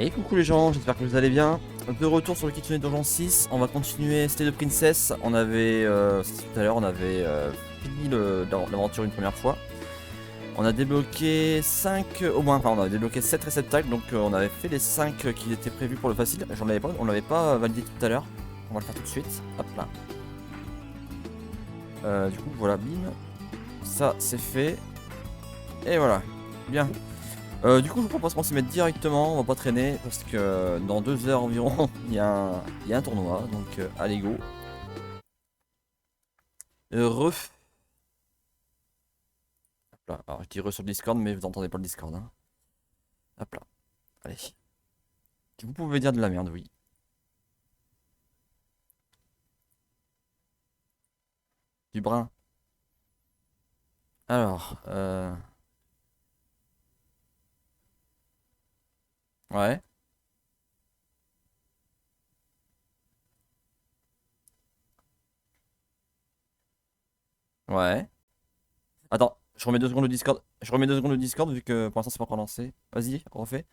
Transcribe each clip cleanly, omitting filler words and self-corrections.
Et coucou les gens, j'espère que vous allez bien. De retour sur le Kitsune Donjon 6, on va continuer. C'était de princesse. On avait, tout à l'heure, on avait fini l'aventure une première fois. On a débloqué 5, au moins, enfin on avait débloqué 7 réceptacles, donc on avait fait les 5 qui étaient prévus pour le facile. On l'avait pas validé tout à l'heure. On va le faire tout de suite. Hop là. Du coup, voilà, bim. Ça, c'est fait. Et voilà. Bien. Du coup, je vous propose qu'on s'y mette directement, on va pas traîner, parce que dans 2 heures environ, il y a un tournoi, donc allez go. Hop là, alors je dis sur le Discord, mais vous entendez pas le Discord. Hein. Hop là, allez. Vous pouvez dire de la merde, oui. Du brun. Alors, ouais. Ouais. Attends, je remets 2 secondes le Discord. Je remets 2 secondes le Discord vu que pour l'instant c'est pas encore lancé. Vas-y, refais.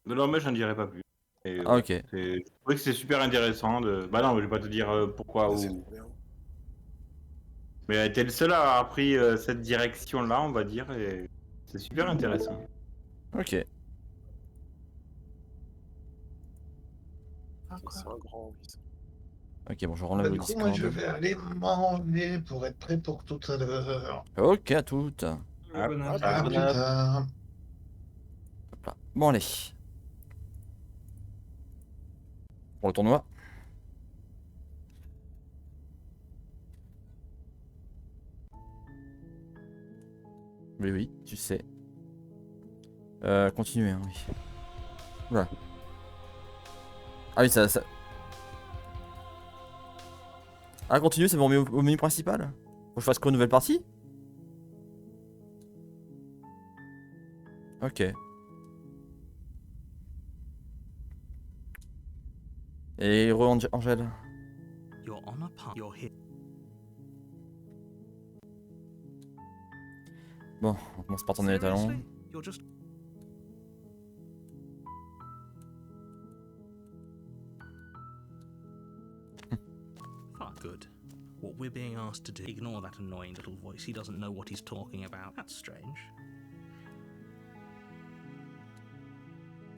Non, mais j'en dirai pas plus. Et, Ah, ok. Je trouvais que c'est super intéressant de. Bah non, je vais pas te dire pourquoi ou. Mais t'es le seul à avoir pris cette direction-là, on va dire, et c'est super intéressant. Ok. C'est un grand, oui. Ok, bon, je renlève le Du coup, moi, je Discord. vais aller manger pour être prêt pour tout à l'heure. Ok, à toutes. Ah, À plus tard. Hop là. Bon, allez. Pour le tournoi. Oui, oui, tu sais. Continuez, hein, oui. Oula. Ah oui, ça... Ah, continue, c'est bon au menu principal. Faut que je fasse quoi, nouvelle partie? Ok. Et Angèle. You're on a path. You're here. Bon, on commence par tourner les talons. Seriously? You're just. Ah, good. What we're being asked to do. Ignore that annoying little voice. He doesn't know what he's talking about. That's strange.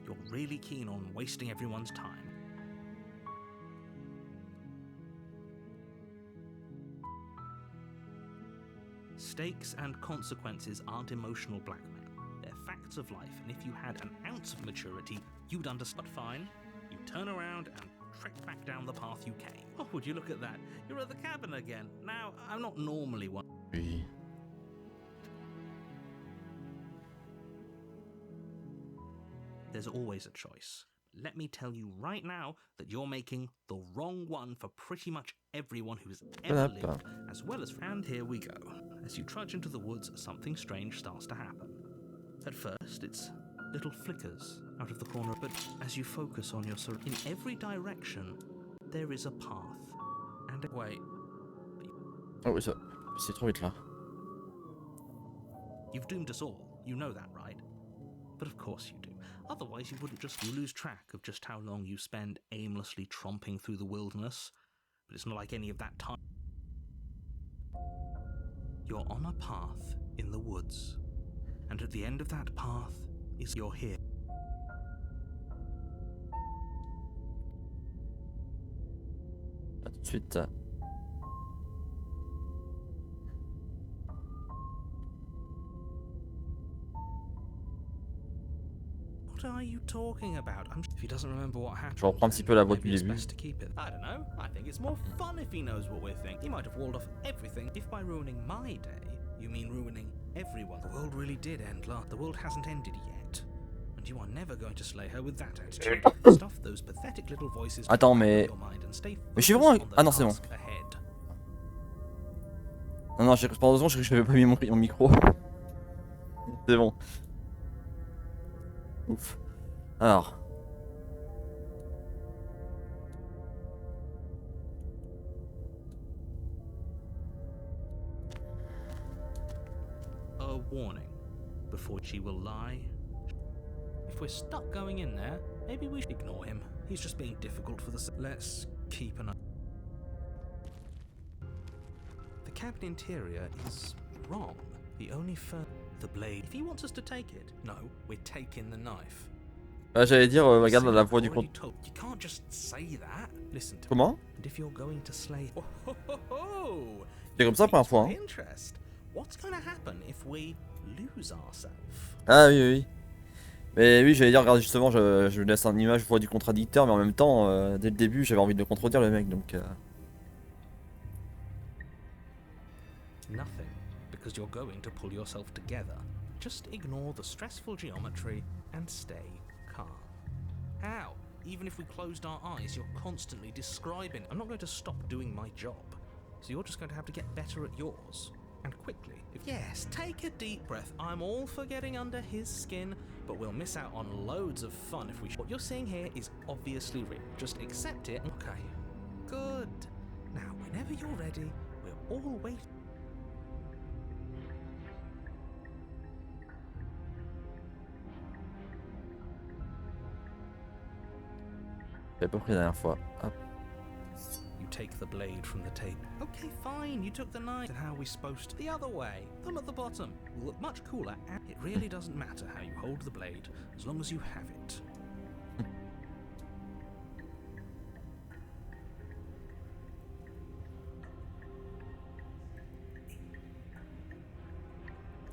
You're really keen on wasting everyone's time. Stakes and consequences aren't emotional blackmail. They're facts of life, and if you had an ounce of maturity, you'd understand. Fine, you turn around and trek back down the path you came. Oh, would you look at that? You're at the cabin again. Now, I'm not normally one. Oui. There's always a choice. Let me tell you right now that you're making the wrong one for pretty much everyone who's ever lived, as well as. And here we go. As you trudge into the woods, something strange starts to happen. At first, it's little flickers out of the corner, but as you focus on your in every direction, there is a path. And wait, Oh, oui, ça... c'est trop vite là. you've doomed us all. You know that, right? But of course you do. Otherwise, you wouldn't just lose track of just how long you spend aimlessly tromping through the wilderness. But it's not like any of that time. You're on a path in the woods, and at the end of that path is you're here. Là, tout de suite. What are you talking about? If he doesn't remember what happened, Je reprends un petit peu la voix du maybe it's début. best to keep it. I don't know. I think it's more fun if he knows what we're thinking. He might have walled off everything. If by ruining my day, you mean ruining everyone. The world really did end last. The world hasn't ended yet. And you are never going to slay her with that attitude. Stuff those pathetic little voices. Attends, mais... Mais je suis vraiment... Ah non, c'est bon. Non, non, pendant 2 secondes, je crois que je n'avais pas mis mon micro. C'est bon. Ouf. Alors. A warning. Before she will lie. If we're stuck going in there, maybe we should ignore him. He's just being difficult for the... Let's keep an eye. The cabin interior is wrong. The only the blade. If he wants us to take it, no, we're taking the knife. Ah, j'allais dire, regarde la voix du compte. You can't just say that. Listen to Comment? And if you're going to slay... C'est comme ça la première fois. Hein. Interest. What's going to happen if we lose ourselves? Ah oui, oui. Mais oui, j'allais dire, regarde, justement, je laisse une image voix du contradicteur, mais en même temps, dès le début, j'avais envie de le contredire, le mec, donc... Nothing, because you're going to pull yourself together. Just ignore the stressful geometry and stay calm. How? Even if we closed our eyes, you're constantly describing. I'm not going to stop doing my job. So you're just going to have to get better at yours. And quickly. Yes, take a deep breath. I'm all for getting under his skin, but we'll miss out on loads of fun if we... What you're seeing here is obviously real. Just accept it. Okay. Good. Now, whenever you're ready, we're all waiting. J'avais pas pris la dernière fois. Hop. You take the blade from the table. Okay, fine, you took the knife. And how are we supposed to? The other way. Thumb at the bottom. Will look much cooler, and it really doesn't matter how you hold the blade, as long as you have it.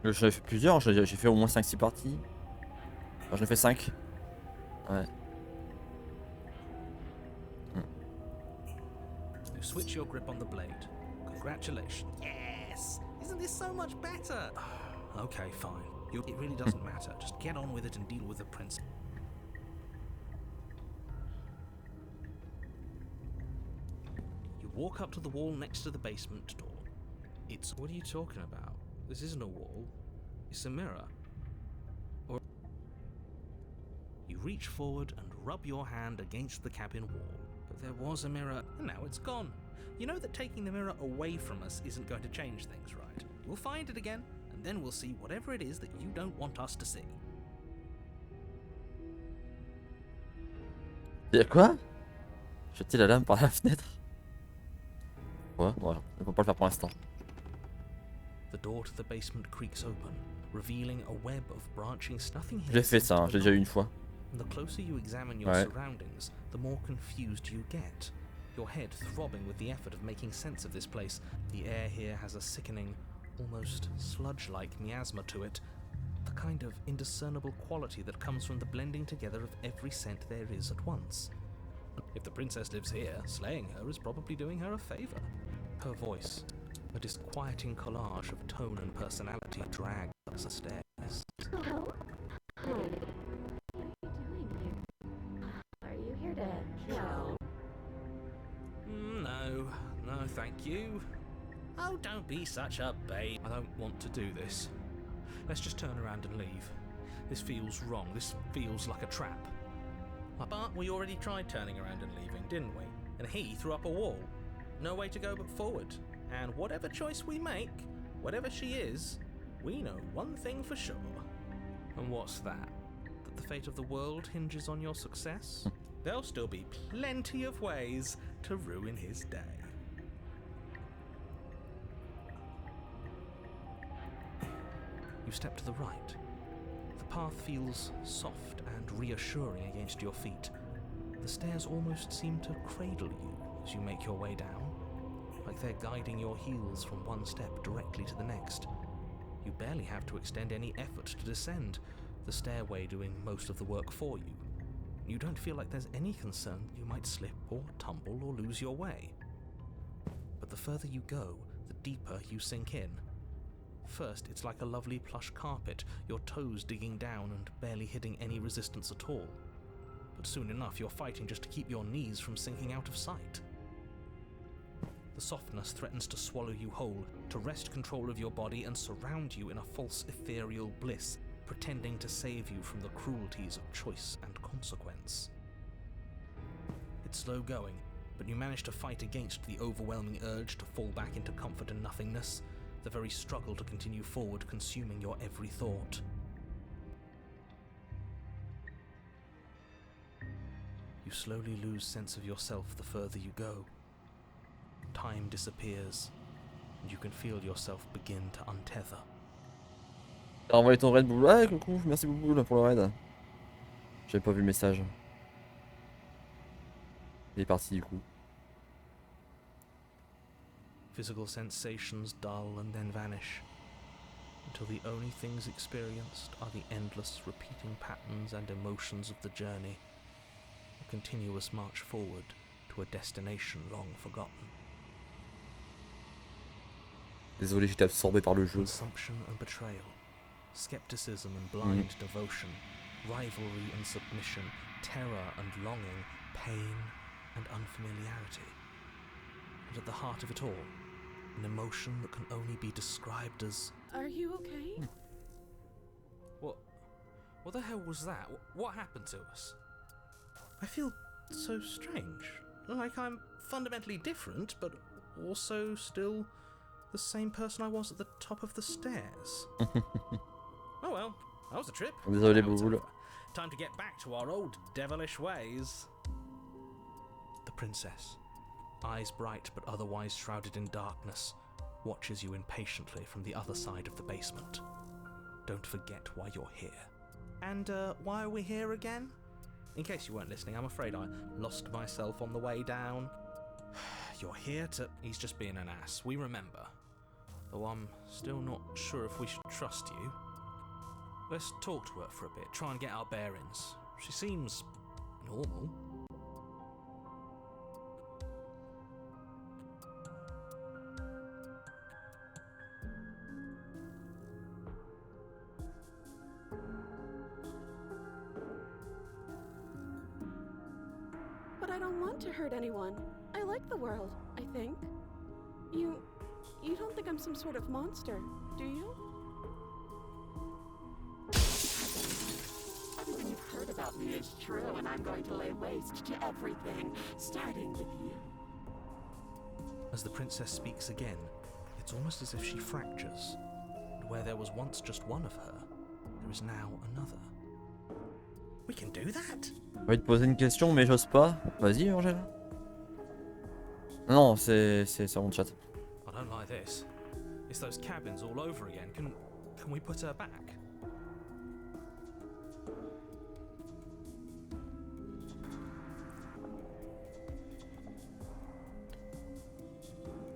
J'en ai fait plusieurs, j'ai fait au moins 5-6 parties. Enfin, j'en ai fait 5. Ouais. You switch your grip on the blade. Congratulations. Yes! Isn't this so much better? Okay, fine. It really doesn't matter. Just get on with it and deal with the prince. You walk up to the wall next to the basement door. It's... What are you talking about? This isn't a wall. It's a mirror. Or... You reach forward and rub your hand against the cabin wall. But there was a mirror, and now it's gone. You know that taking the mirror away from us isn't going to change things, right? We'll find it again, and then we'll see whatever it is that you don't want us to see. Y'a quoi? Jeter la lame par la fenêtre? Ouais, voilà, on peut pas le faire pour l'instant. The door to the basement creaks open, revealing a web of branching nothing. J'ai fait ça, hein, j'ai déjà eu une fois. The closer you examine your surroundings, the more confused you get. Your head throbbing with the effort of making sense of this place. The air here has a sickening, almost sludge-like miasma to it, the kind of indiscernible quality that comes from the blending together of every scent there is at once. If the princess lives here, slaying her is probably doing her a favor. Her voice, a disquieting collage of tone and personality, drags us the stairs. Hello? Hi. What are you doing here? Are you here to kill? No, thank you. Oh, don't be such a babe. I don't want to do this. Let's just turn around and leave. This feels wrong. This feels like a trap. But we already tried turning around and leaving, didn't we? And he threw up a wall. No way to go but forward. And whatever choice we make, whatever she is, we know one thing for sure. And what's that? That the fate of the world hinges on your success? There'll still be plenty of ways to ruin his day. You step to the right. The path feels soft and reassuring against your feet. The stairs almost seem to cradle you as you make your way down, like they're guiding your heels from one step directly to the next. You barely have to extend any effort to descend, the stairway doing most of the work for you. You don't feel like there's any concern you might slip or tumble or lose your way. But the further you go, the deeper you sink in. First, it's like a lovely plush carpet, your toes digging down and barely hitting any resistance at all. But soon enough, you're fighting just to keep your knees from sinking out of sight. The softness threatens to swallow you whole, to wrest control of your body and surround you in a false ethereal bliss, pretending to save you from the cruelties of choice and consequence. It's slow going, but you manage to fight against the overwhelming urge to fall back into comfort and nothingness, the very struggle to continue forward consuming your every thought. You slowly lose sense of yourself the further you go. Time disappears, and you can feel yourself begin to untether. T'as envoyé ton raid, Boubou. Ah, coucou, merci Boubou pour le raid. J'avais pas vu le message. Il est parti du coup. Physical sensations dull and then vanish, until the only things experienced are the endless repeating patterns and emotions of the journey, a continuous march forward to a destination long forgotten. Désolé, j'étais absorbé par le jeu. Consumption and betrayal, skepticism and blind devotion, rivalry and submission, terror and longing, pain and unfamiliarity. And at the heart of it all, an emotion that can only be described as... Are you okay? What the hell was that? What happened to us? I feel so strange. Like I'm fundamentally different, but also still the same person I was at the top of the stairs. Oh well, that was a trip. Désolé, Now it's Boubou. over. Time to get back to our old devilish ways. The princess. eyes bright but otherwise shrouded in darkness, watches you impatiently from the other side of the basement. Don't forget why you're here. And why are we here again? In case you weren't listening, I'm afraid I lost myself on the way down. You're here to... He's just being an ass, we remember. Though I'm still not sure if we should trust you. Let's talk to her for a bit, try and get our bearings. She seems... normal. But I don't want to hurt anyone. I like the world, I think. You don't think I'm some sort of monster, do you? Everything you've heard about me is true, and I'm going to lay waste to everything, starting with you. As the princess speaks again, it's almost as if she fractures. And where there was once just one of her, there is now another. We can do that? On va te poser une question, mais j'ose pas. Vas-y, Angèle. Non, c'est sur mon chat. I don't like this. It's those cabins all over again. Can we put her back?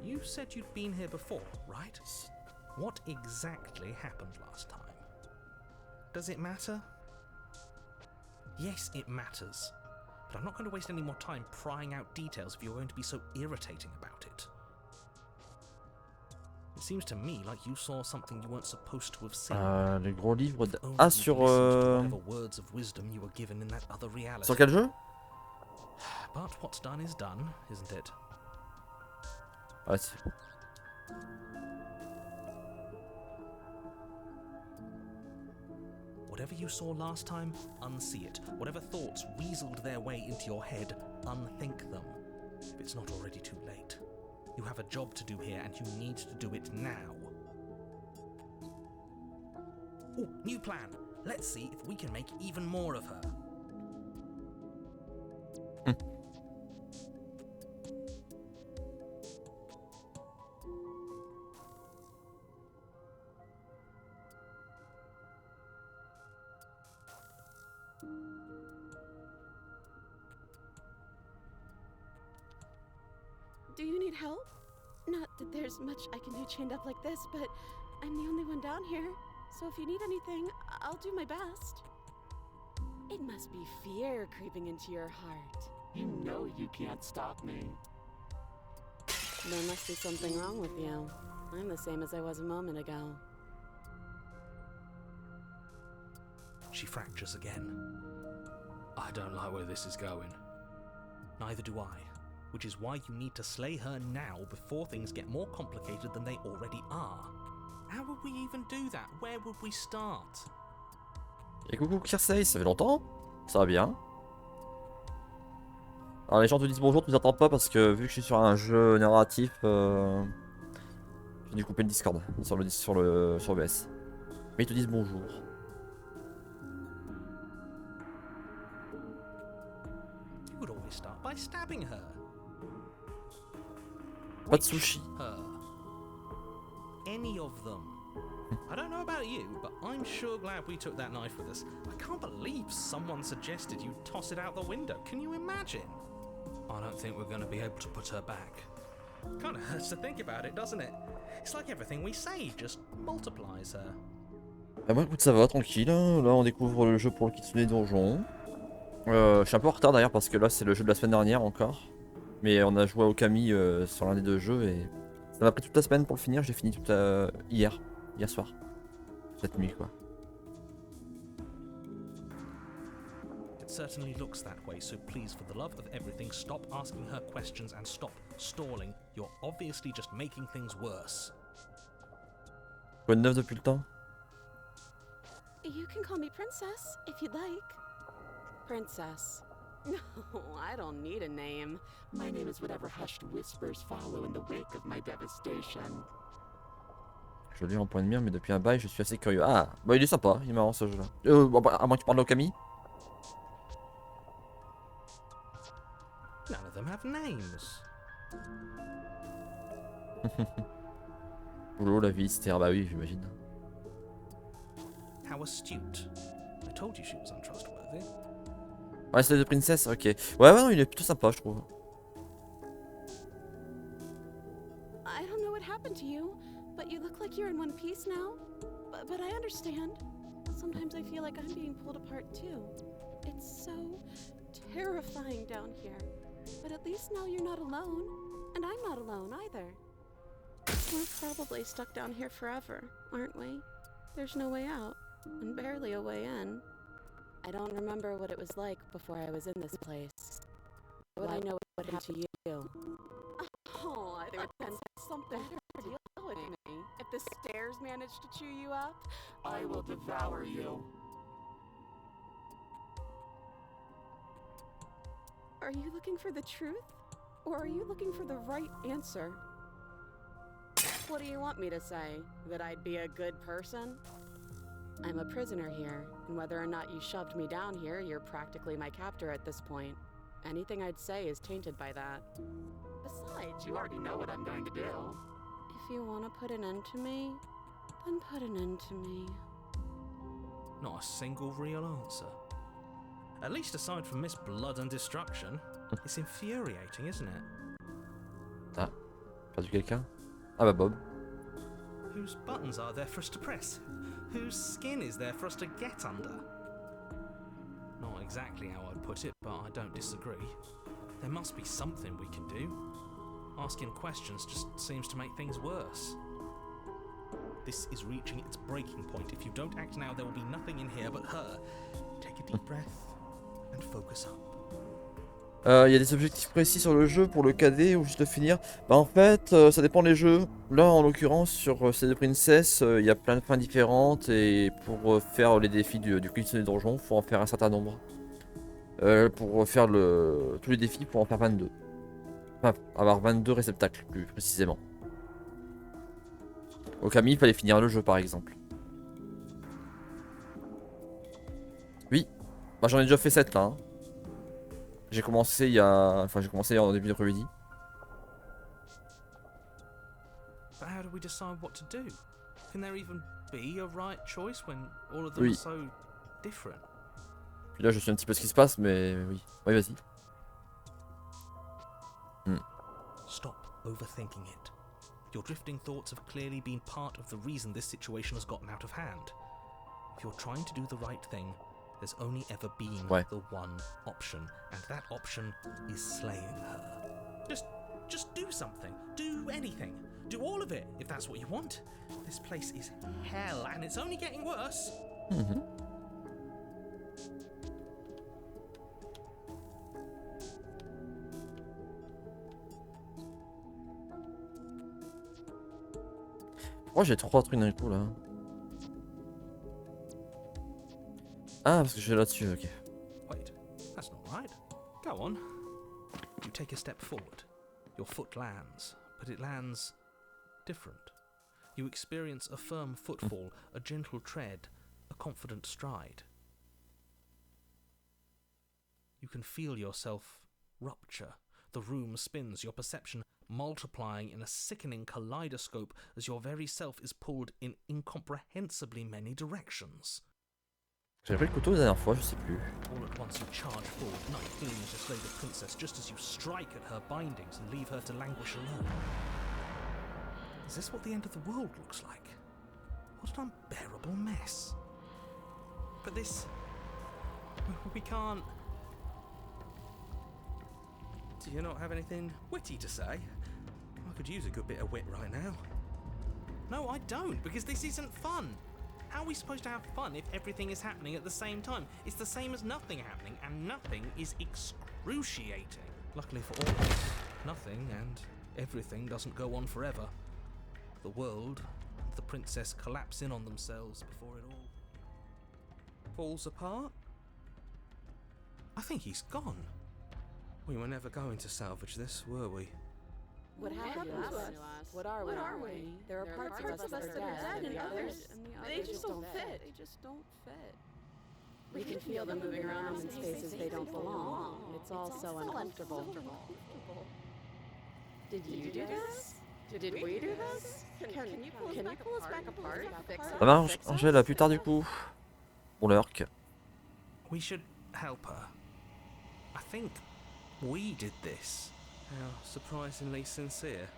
You said you'd been here before, right? What exactly happened last time? Does it matter? Yes, it matters. But I'm not going to waste any more time prying out details if you're going to be so irritating about it. It seems to me like you saw something you weren't supposed to have seen. Les gros livres de... Only Ah, you'd sur... listened to whatever words of wisdom you were given in that other reality. Sur quel jeu? But what's done is done, isn't it? Ouais, c'est... Whatever you saw last time, unsee it. Whatever thoughts weaseled their way into your head, unthink them. If it's not already too late. You have a job to do here, and you need to do it now. Ooh, new plan. Let's see if we can make even more of her. Do you need help? Not that there's much I can do chained up like this, but I'm the only one down here. So if you need anything, I'll do my best. It must be fear creeping into your heart. You know you can't stop me. There must be something wrong with you. I'm the same as I was a moment ago. She fractures again. I don't like where this is going. Neither do I. Which is why you need to slay her now before things get more complicated than they already are. How would we even do that? Where would we start? Et coucou Kirsey, ça fait longtemps? Ça va bien? Alors les gens te disent bonjour, tu nous attends pas parce que vu que je suis sur un jeu narratif, j'ai dû couper le Discord sur OBS. Mais ils te disent bonjour. You would always start by stabbing her. Pas de sushi. Her. Any of them. I don't know about you, but I'm sure glad we took that knife with us. I can't believe someone suggested you toss it out the window. Can you imagine? I don't think we're going to be able to put her back. Kind of hurts to think about it, doesn't it? It's like everything we say just multiplies her. Bah moi écoute ça va, tranquille. Là on découvre le jeu pour le Kitsune donjon. Je suis un peu en retard d'ailleurs parce que là c'est le jeu de la semaine dernière encore. Mais on a joué au Kami sur l'un des deux jeux et ça m'a pris toute la semaine pour le finir. J'ai fini toute hier soir. Cette nuit quoi. It certainly looks that way, so please, for the love of everything, stop asking her questions and stop stalling. You're obviously just making things worse. Quoi de neuf depuis le temps? You can call me Princess, if you'd like. Princess. No, I don't need a name. My name is whatever hushed whispers follow in the wake of my devastation. Je l'ai en point de mire mais depuis un bail je suis assez curieux. Ah bah il est sympa, il est marrant ce jeu là. À moins que tu parles d'Okami. None of them have names. Boulot, la vie, etc. Bah oui, j'imagine. How astute. I told you she was untrustworthy. Ouais, c'est de princesse, ok. Ouais, ouais, non, il est plutôt sympa, je trouve. I don't know what happened to you, but you look like you're in one piece now. But I understand. Sometimes I feel like I'm being pulled apart too. It's so terrifying down here. But at least now you're not alone. And I'm not alone either. We're probably stuck down here forever, aren't we? There's no way out, and barely a way in. I don't remember what it was like before I was in this place. Would I know what happened to you? Oh, I would sense something better to deal with me. If the stairs managed to chew you up, I will devour you. are you looking for the truth? Or are you looking for the right answer? What do you want me to say? That I'd be a good person? I'm a prisoner here, and whether or not you shoved me down here, you're practically my captor at this point. Anything I'd say is tainted by that. Besides, You already know what I'm going to do. if you want to put an end to me, then put an end to me. Not a single real answer. At least aside from Miss Blood and Destruction. It's infuriating, isn't it? Ah, perdu quelqu'un? Ah bah Bob. Whose buttons are there for us to press? Whose skin is there for us to get under? Not exactly how I'd put it, but I don't disagree. There must be something we can do. Asking questions just seems to make things worse. This is reaching its breaking point. If you don't act now, there will be nothing in here but her. Take a deep breath and focus up. Il y a des objectifs précis sur le jeu pour le cadet ou juste le finir. Bah en fait, ça dépend des jeux. Là en l'occurrence sur ces deux princesses, il y a plein de fins différentes et pour faire les défis du Kitsune donjon, faut en faire un certain nombre. Pour faire tous les défis, pour en faire 22. Enfin, avoir 22 réceptacles plus précisément. Au Camille, il fallait finir le jeu par exemple. Oui, bah, j'en ai déjà fait 7 là. Hein. J'ai commencé en début d'après-midi. But how do we decide what to do? Can there even be a right choice when all of them are so different? Puis là, je sais un petit peu ce qui se passe, mais oui. Oui, vas-y. Stop overthinking it. Your drifting thoughts have clearly been part of the reason this situation has gotten out of hand. If you're trying to do the right thing, there's only ever been the one option, and that option is slaying her. Just do something. Do anything. Do all of it, if that's what you want. This place is hell, and it's only getting worse. Oh, j'ai 3 trucs d'un coup là. Ah, parce que je suis là-dessus, ok. Wait, that's not right. Go on. You take a step forward. Your foot lands, but it lands different. You experience a firm footfall, a gentle tread, a confident stride. You can feel yourself rupture. The room spins, your perception multiplying in a sickening kaleidoscope as your very self is pulled in incomprehensibly many directions. J'ai pris le couteau la dernière fois, je sais plus. All at once you charge forward, knife gleaming to slay the princess just as you strike at her bindings and leave her to languish alone. Is this what the end of the world looks like? What an unbearable mess. But this... we can't... Do you not have anything witty to say? I could use a good bit of wit right now. No, I don't, because this isn't fun. How are we supposed to have fun if everything is happening at the same time? It's the same as nothing happening, and nothing is excruciating. Luckily for all of us, nothing and everything doesn't go on forever. The world and the princess collapse in on themselves before it all falls apart. I think he's gone. We were never going to salvage this, were we? What happened to us? What are we? There are parts of us that are dead, and others, they just don't fit. We can feel them moving around in spaces they don't belong. It's all so uncomfortable. Did you do this? Did we do this? Can you pull us back apart? Ça marche, Angèle, à plus tard du coup. Pour l'orc. We should help her. I think we did this. How surprisingly sincere.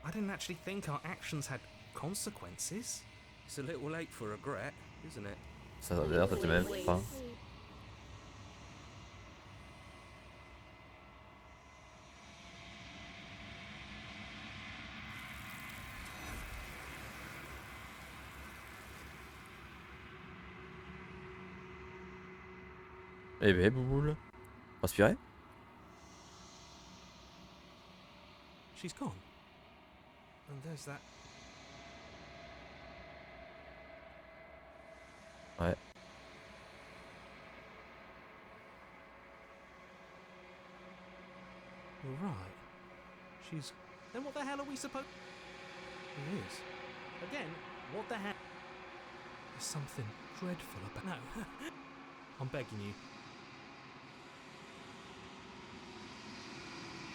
I didn't actually think our actions had consequences. It's a little late for regret, isn't it? Ça d'ailleurs, ça t'est même pas. Eh ben, bouboule. Respirez. She's gone. And there's that. Ouais. Right. She's. Then what the hell are we supposed? It is. Again, what the hell? There's something dreadful about. No. I'm begging you.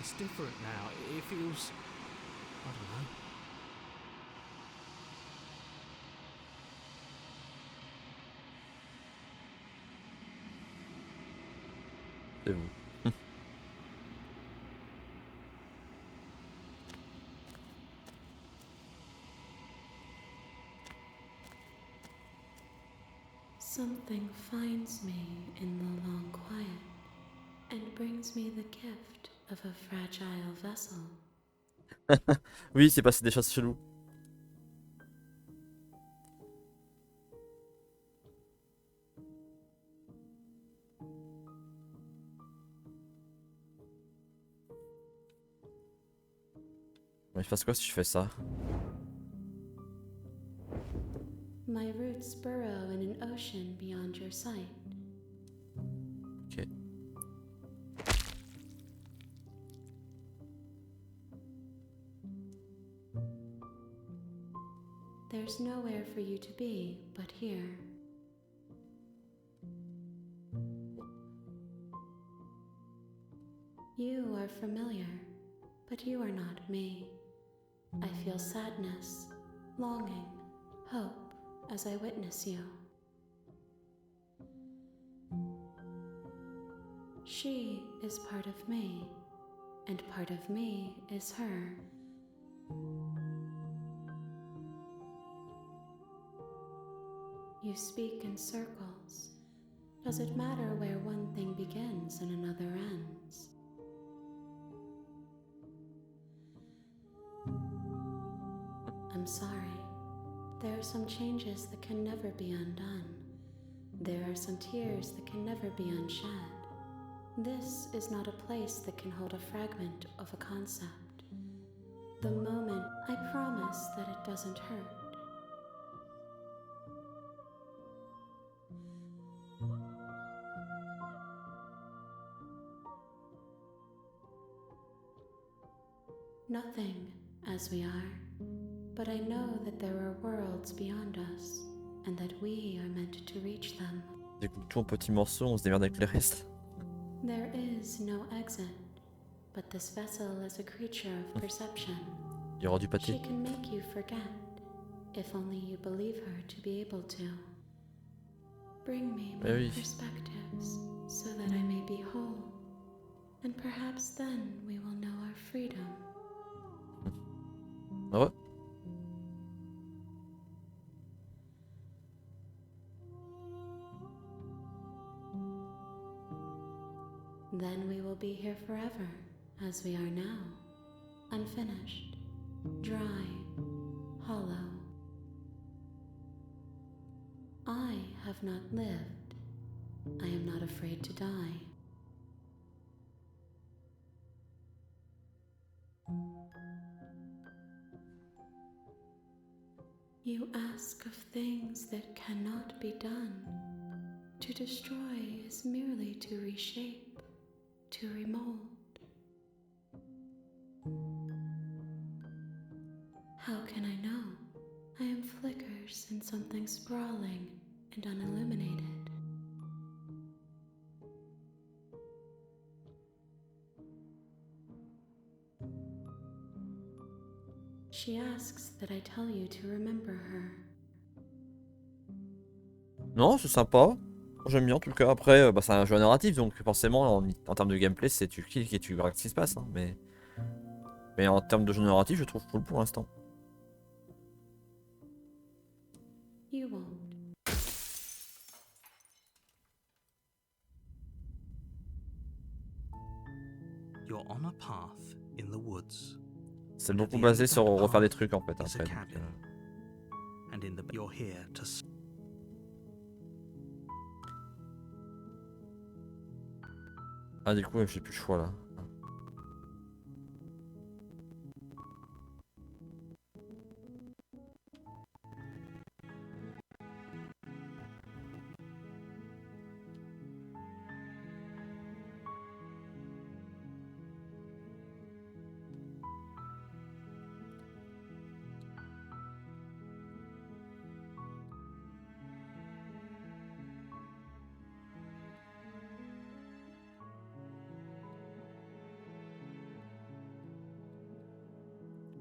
It's different now. It feels. I don't know. C'est vous. Something finds me in the long quiet and brings me the gift of a fragile vessel. Oui, c'est passé des choses cheloues. Mais je fasse quoi si je fais ça? My roots burrow in an ocean beyond your sight. Ok. There's nowhere for you to be but here. You are familiar, but you are not me. I feel sadness, longing, hope as I witness you. She is part of me, and part of me is her. You speak in circles. Does it matter where one thing begins and another ends? I'm sorry. There are some changes that can never be undone. There are some tears that can never be unshed. This is not a place that can hold a fragment of a concept. The moment, I promise that it doesn't hurt. Nothing, as we are, but I know that there are worlds beyond us, and that we are meant to reach them. Découpe tout en petits morceaux, on se démerde avec les restes. There is no exit, but this vessel is a creature of perception. Il y aura du She pâté. can make you forget, if only you believe her to be able to. Bring me Eh more oui. perspectives, so that I may be whole, and perhaps then we will know our freedom. Ah ouais? Then we will be here forever, as we are now, unfinished, dry, hollow. I have not lived. I am not afraid to die. You ask of things that cannot be done. To destroy is merely to reshape, to remold. How can I know? I am flickers in something sprawling and unilluminated. She asks that I tell you to remember her. Non, c'est sympa. J'aime bien en tout cas. Après, c'est un jeu narratif, donc forcément, en termes de gameplay, c'est tu cliques et tu verras ce qui se passe. Hein, mais en termes de jeu narratif, je trouve cool pour l'instant. You won't. You're on a path in the woods. C'est beaucoup basé sur refaire des trucs en fait. It's a Après, cabin. And in the you're here to Ah, du coup, j'ai plus le choix là.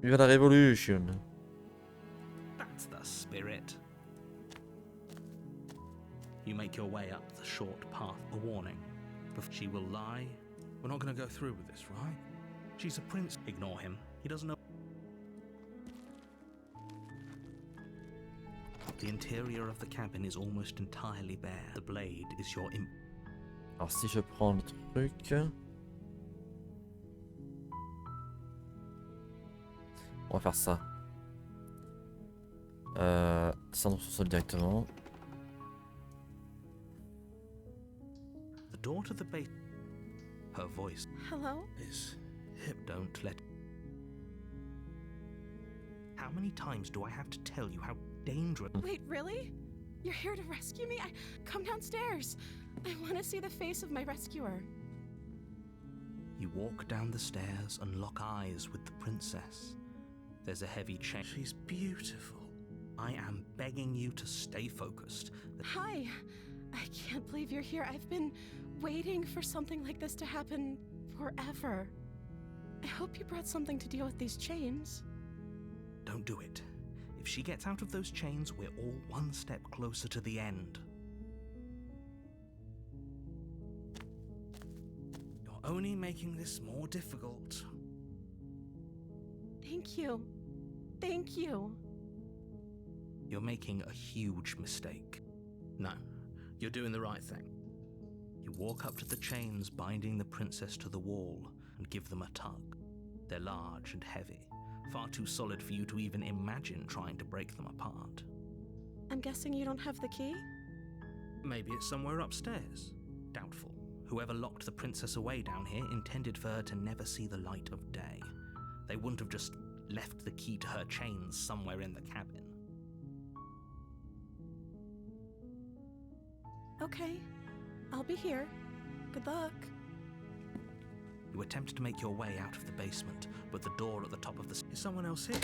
Vive la révolution. That's the spirit. You make your way up the short path. A warning. If she will lie. We're not going to go through with this, right? She's a prince. Ignore him. He doesn't know. The interior of the cabin is almost entirely bare. The blade is your Alors si je prends le truc... On va faire ça. Descendre sur sol directement. The door to the base. Her voice Hello? is hip. Don't let. How many times do I have to tell you how dangerous? Wait, really? You're here to rescue me? Come downstairs. I want to see the face of my rescuer. You walk down the stairs and lock eyes with the princess. There's a heavy chain. She's beautiful. I am begging you to stay focused. Hi. I can't believe you're here. I've been waiting for something like this to happen forever. I hope you brought something to deal with these chains. Don't do it. If she gets out of those chains, we're all one step closer to the end. You're only making this more difficult. Thank you. Thank you. You're making a huge mistake. No, you're doing the right thing. You walk up to the chains binding the princess to the wall and give them a tug. They're large and heavy, far too solid for you to even imagine trying to break them apart. I'm guessing you don't have the key? Maybe it's somewhere upstairs. Doubtful. Whoever locked the princess away down here intended for her to never see the light of day. They wouldn't have just left the key to her chains somewhere in the cabin. Okay. I'll be here. Good luck. You attempt to make your way out of the basement, but the door at the top of the... Is someone else here?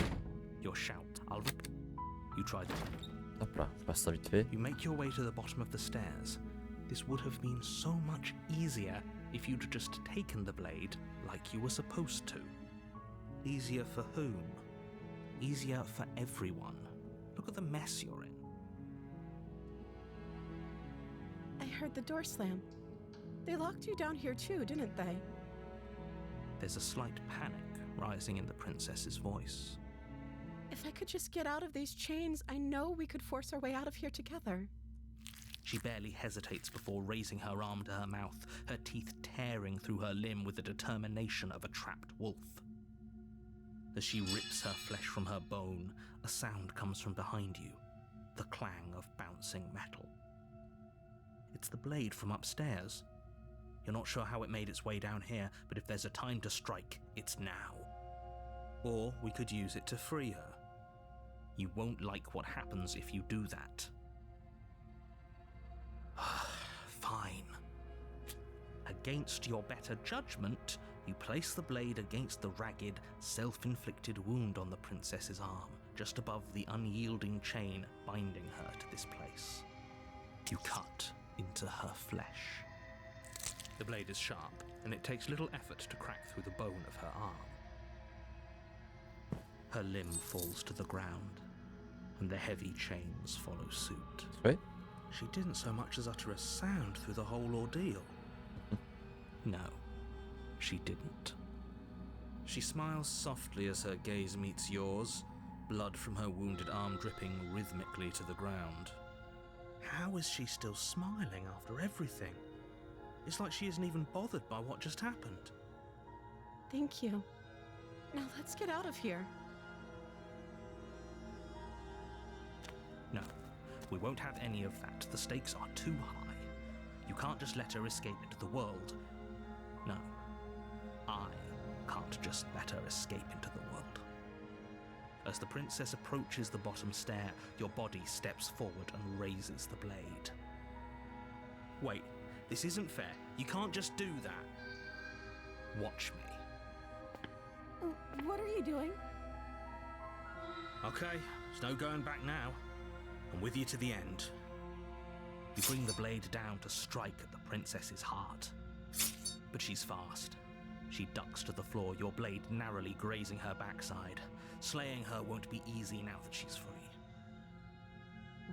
Your shout. You try to... Hop là, je passe ça vite fait. You make your way to the bottom of the stairs. This would have been so much easier if you'd just taken the blade like you were supposed to. Easier for whom? Easier for everyone. Look at the mess you're in. I heard the door slam. They locked you down here too, didn't they? There's a slight panic rising in the princess's voice. If I could just get out of these chains, I know we could force our way out of here together. She barely hesitates before raising her arm to her mouth, her teeth tearing through her limb with the determination of a trapped wolf. As she rips her flesh from her bone, a sound comes from behind you, the clang of bouncing metal. It's the blade from upstairs. You're not sure how it made its way down here, but if there's a time to strike, it's now. Or we could use it to free her. You won't like what happens if you do that. Fine. Against your better judgment, you place the blade against the ragged, self-inflicted wound on the princess's arm, just above the unyielding chain binding her to this place. You cut into her flesh. The blade is sharp, and it takes little effort to crack through the bone of her arm. Her limb falls to the ground, and the heavy chains follow suit. Oui. She didn't so much as utter a sound through the whole ordeal. No, she didn't. She smiles softly as her gaze meets yours, blood from her wounded arm dripping rhythmically to the ground. How is she still smiling after everything? It's like she isn't even bothered by what just happened. Thank you. Now let's get out of here. No, we won't have any of that. The stakes are too high. You can't just let her escape into the world. No, I can't just let her escape into the world. As the princess approaches the bottom stair, your body steps forward and raises the blade. Wait, this isn't fair. You can't just do that. Watch me. What are you doing? Okay, there's no going back now. I'm with you to the end. You bring the blade down to strike at the princess's heart. But she's fast. She ducks to the floor, your blade narrowly grazing her backside. Slaying her won't be easy now that she's free.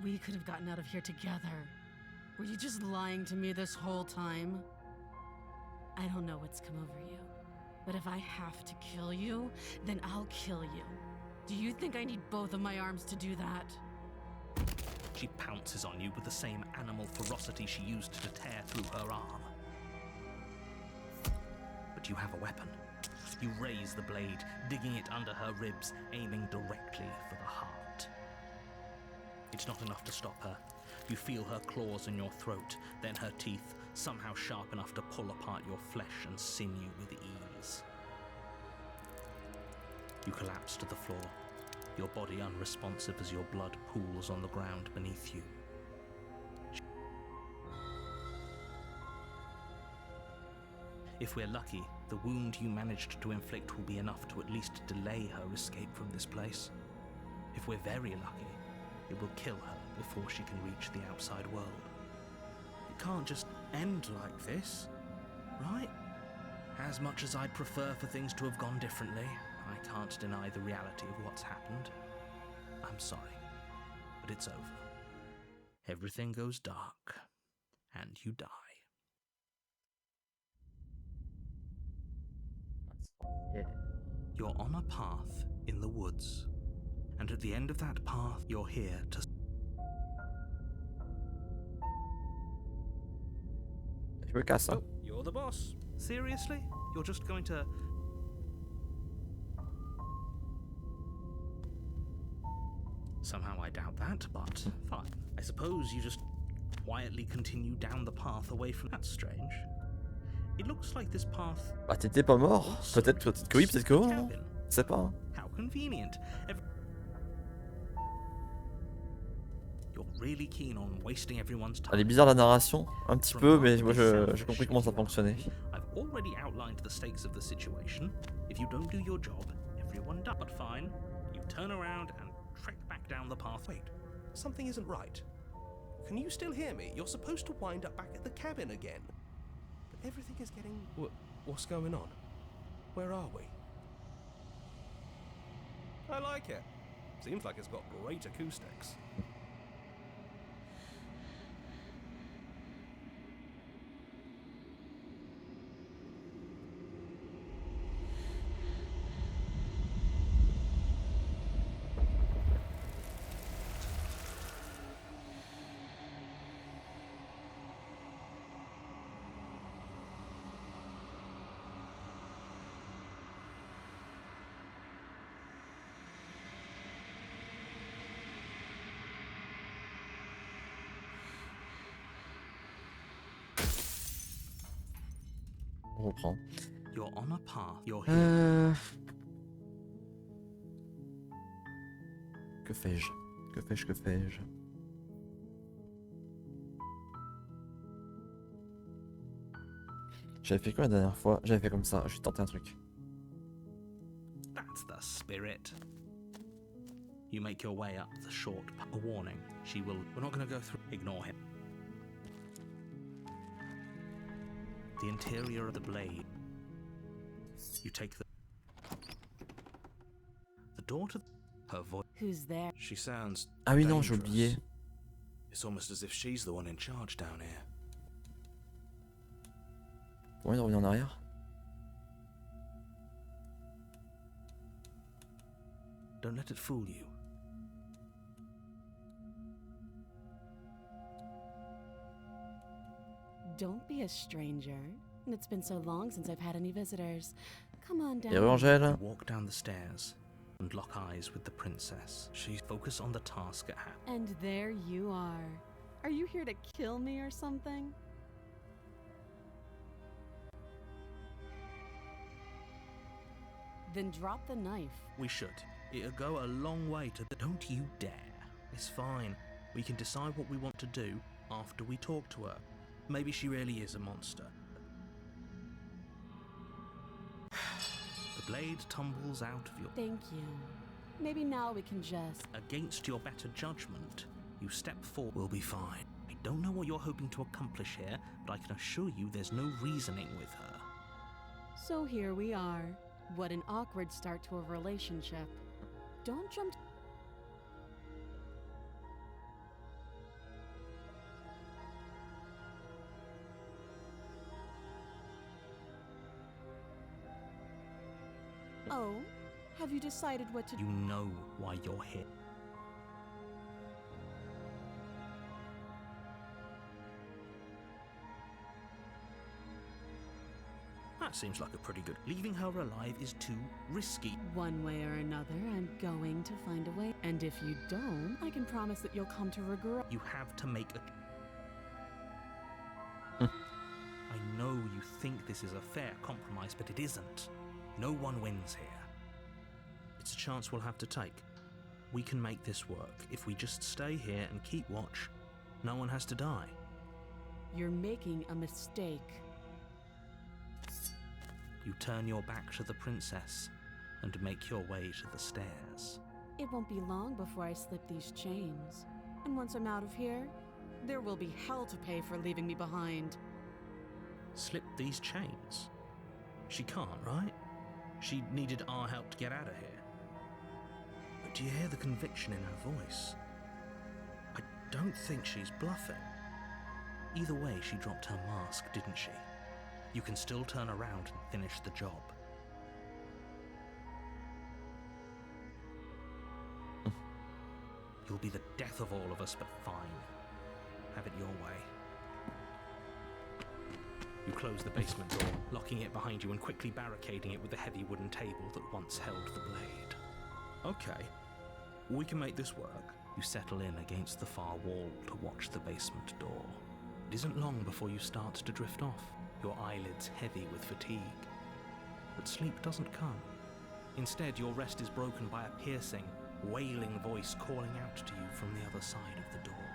We could have gotten out of here together. Were you just lying to me this whole time? I don't know what's come over you, but if I have to kill you, then I'll kill you. Do you think I need both of my arms to do that? She pounces on you with the same animal ferocity she used to tear through her arm. But you have a weapon. You raise the blade, digging it under her ribs, aiming directly for the heart. It's not enough to stop her. You feel her claws in your throat, then her teeth, somehow sharp enough to pull apart your flesh and sinew with ease. You collapse to the floor, your body unresponsive as your blood pools on the ground beneath you. If we're lucky, the wound you managed to inflict will be enough to at least delay her escape from this place. If we're very lucky, it will kill her before she can reach the outside world. It can't just end like this, right? As much as I'd prefer for things to have gone differently, I can't deny the reality of what's happened. I'm sorry, but it's over. Everything goes dark, and you die. Yeah. You're on a path in the woods, and at the end of that path, you're here to... Je me casse, hein. Oh, you're the boss. Seriously? You're just going to... Somehow I doubt that, but fine. I suppose you just quietly continue down the path away from... That's strange. It looks like this path... Bah t'étais pas mort. Peut-être que oui, peut-être que non. cabin. Je sais pas. Hein. How convenient. You're really keen on wasting everyone's time. Elle est bizarre la narration, un petit peu, mais moi j'ai compris comment ça fonctionnait. I've already outlined the stakes of the situation. If you don't do your job, everyone does. But fine, you turn around and trek back down the path. Wait, something isn't right. Can you still hear me? You're supposed to wind up back at the cabin again. But everything is getting... What's going on? Where are we? I like it. Seems like it's got great acoustics. On reprend. You're on a path. You're here. Que fais-je? Que fais-je? Que fais-je? J'avais fait quoi la dernière fois? J'avais fait comme ça, je vais tenter un truc. That's the spirit. You make your way up the short path. A warning. She will... We're not going to go through... Ignore him. The interior of the blade. You take the door to her voice. Who's there? She sounds. Ah oui, non, j'ai dangerous. oublié. It's almost as if she's the one in charge down here. Bon, il revient en arrière. Don't let it fool you. Don't be a stranger. It's been so long since I've had any visitors. Come on down. Et Angèle. Walk down the stairs and lock eyes with the princess. She focus on the task at hand. And there you are. Are you here to kill me or something? Then drop the knife. We should. It'll go a long way to the. Don't you dare. It's fine. We can decide what we want to do after we talk to her. Maybe she really is a monster. The blade tumbles out of your. Thank you. Maybe now we can just. Against your better judgment, you step forward. We'll be fine. I don't know what you're hoping to accomplish here, but I can assure you there's no reasoning with her. So here we are. What an awkward start to a relationship. Don't jump. Oh, have you decided what to do? You know why you're here. That seems like a pretty good. Leaving her alive is too risky. One way or another, I'm going to find a way. And if you don't, I can promise that you'll come to regret. You have to make a. I know you think this is a fair compromise, but it isn't. No one wins here. It's a chance we'll have to take. We can make this work. If we just stay here and keep watch, no one has to die. You're making a mistake. You turn your back to the princess and make your way to the stairs. It won't be long before I slip these chains. And once I'm out of here, there will be hell to pay for leaving me behind. Slip these chains? She can't, right? She needed our help to get out of here. But do you hear the conviction in her voice? I don't think she's bluffing. Either way, she dropped her mask, didn't she? You can still turn around and finish the job. You'll be the death of all of us, but fine. Have it your way. You close the basement door, locking it behind you and quickly barricading it with the heavy wooden table that once held the blade. Okay, we can make this work. You settle in against the far wall to watch the basement door. It isn't long before you start to drift off, your eyelids heavy with fatigue. But sleep doesn't come. Instead, your rest is broken by a piercing, wailing voice calling out to you from the other side of the door.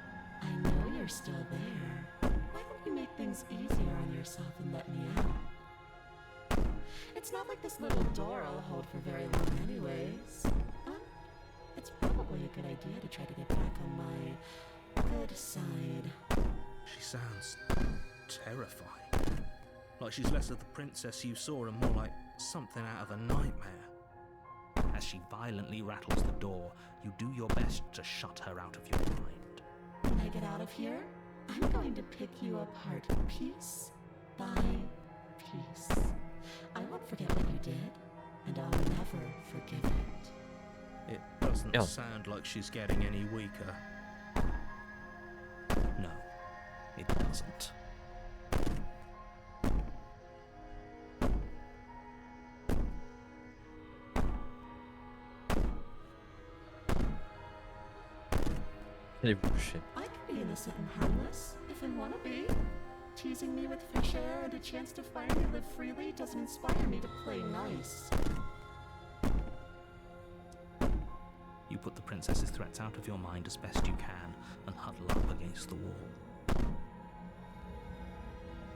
I know you're still there. Why don't you make things easier on yourself and let me out? It's not like this little door I'll hold for very long anyways. It's probably a good idea to try to get back on my good side. She sounds terrifying. Like she's less of the princess you saw and more like something out of a nightmare. As she violently rattles the door, you do your best to shut her out of your mind. When I get out of here, I'm going to pick you apart piece by piece. I won't forget what you did, and I'll never forgive it. It doesn't Yeah. sound like she's getting any weaker. No, it doesn't. Elle est bouchée. I can be innocent and harmless, if I want to be. Teasing me with fresh air and a chance to finally live freely doesn't inspire me to play nice. You put the princess's threats out of your mind as best you can and huddle up against the wall.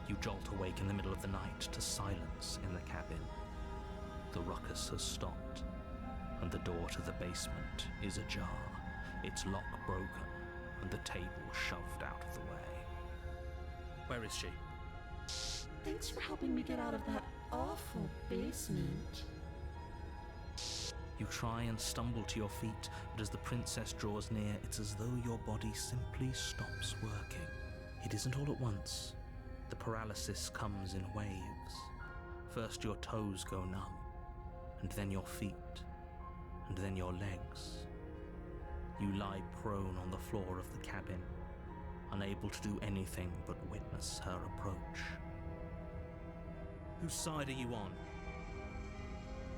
You jolt awake in the middle of the night to silence in the cabin. The ruckus has stopped, and the door to the basement is ajar, its lock broken, and the table shoved out of the way. Where is she? Thanks for helping me get out of that awful basement. You try and stumble to your feet, but as the princess draws near, it's as though your body simply stops working. It isn't all at once. The paralysis comes in waves. First your toes go numb, and then your feet, and then your legs. You lie prone on the floor of the cabin, unable to do anything but witness her approach. Whose side are you on?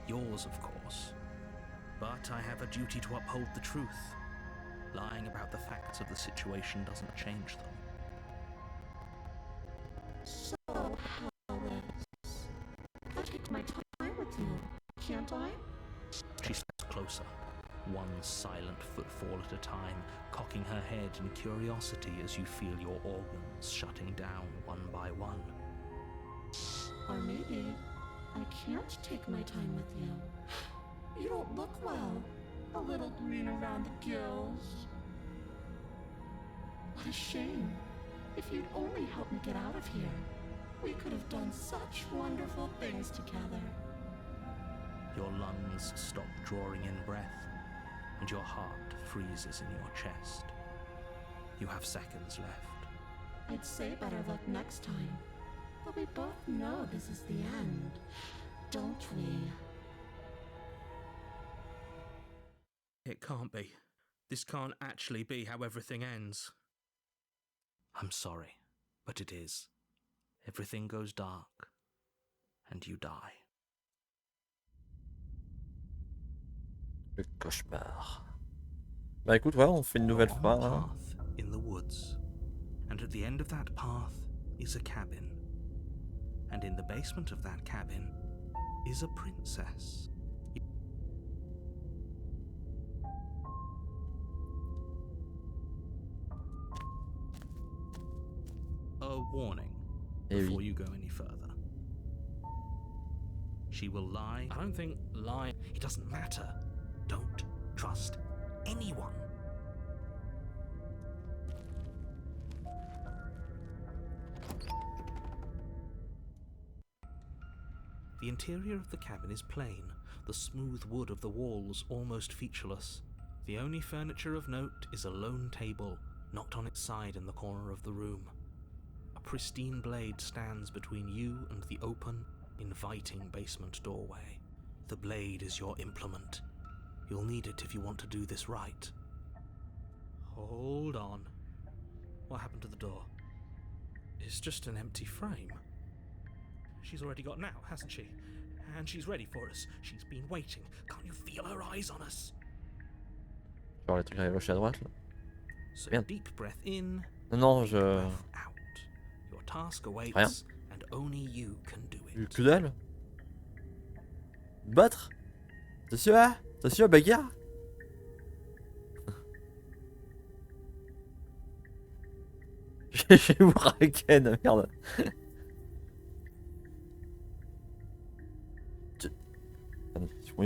Yours, of course. But I have a duty to uphold the truth. Lying about the facts of the situation doesn't change them. So, Alice, I'll take my time with you, can't I? She steps closer, one silent footfall at a time, cocking her head in curiosity as you feel your organs shutting down one by one. Or maybe I can't take my time with you. You don't look well. A little green around the gills. What a shame. If you'd only helped me get out of here, we could have done such wonderful things together. Your lungs stop drawing in breath, and your heart freezes in your chest. You have seconds left. I'd say better luck next time. But we both know this is the end, don't we? It can't be. This can't actually be how everything ends. I'm sorry, but it is. Everything goes dark, and you die. Le cauchemar. Bah écoute, ouais, on fait une nouvelle fois. Hein. Path in the woods, and at the end of that path is a cabin. And in the basement of that cabin is a princess. A warning before you go any further. She will lie. I don't think lie. It doesn't matter. Don't trust anyone. The interior of the cabin is plain, the smooth wood of the walls almost featureless. The only furniture of note is a lone table, knocked on its side in the corner of the room. A pristine blade stands between you and the open, inviting basement doorway. The blade is your implement. You'll need it if you want to do this right. Hold on. What happened to the door? It's just an empty frame. She's already got now, hasn't she? And she's ready for us. She's been waiting. Can't you feel her eyes on us? Genre les trucs à gauche et à droite. Là. So Bien. deep breath in, Non, non, je. breath out. Your task awaits, Rien. and only you can do it. Que dalle. Battre. Attention, bagarre. Je vais vous Raken, merde.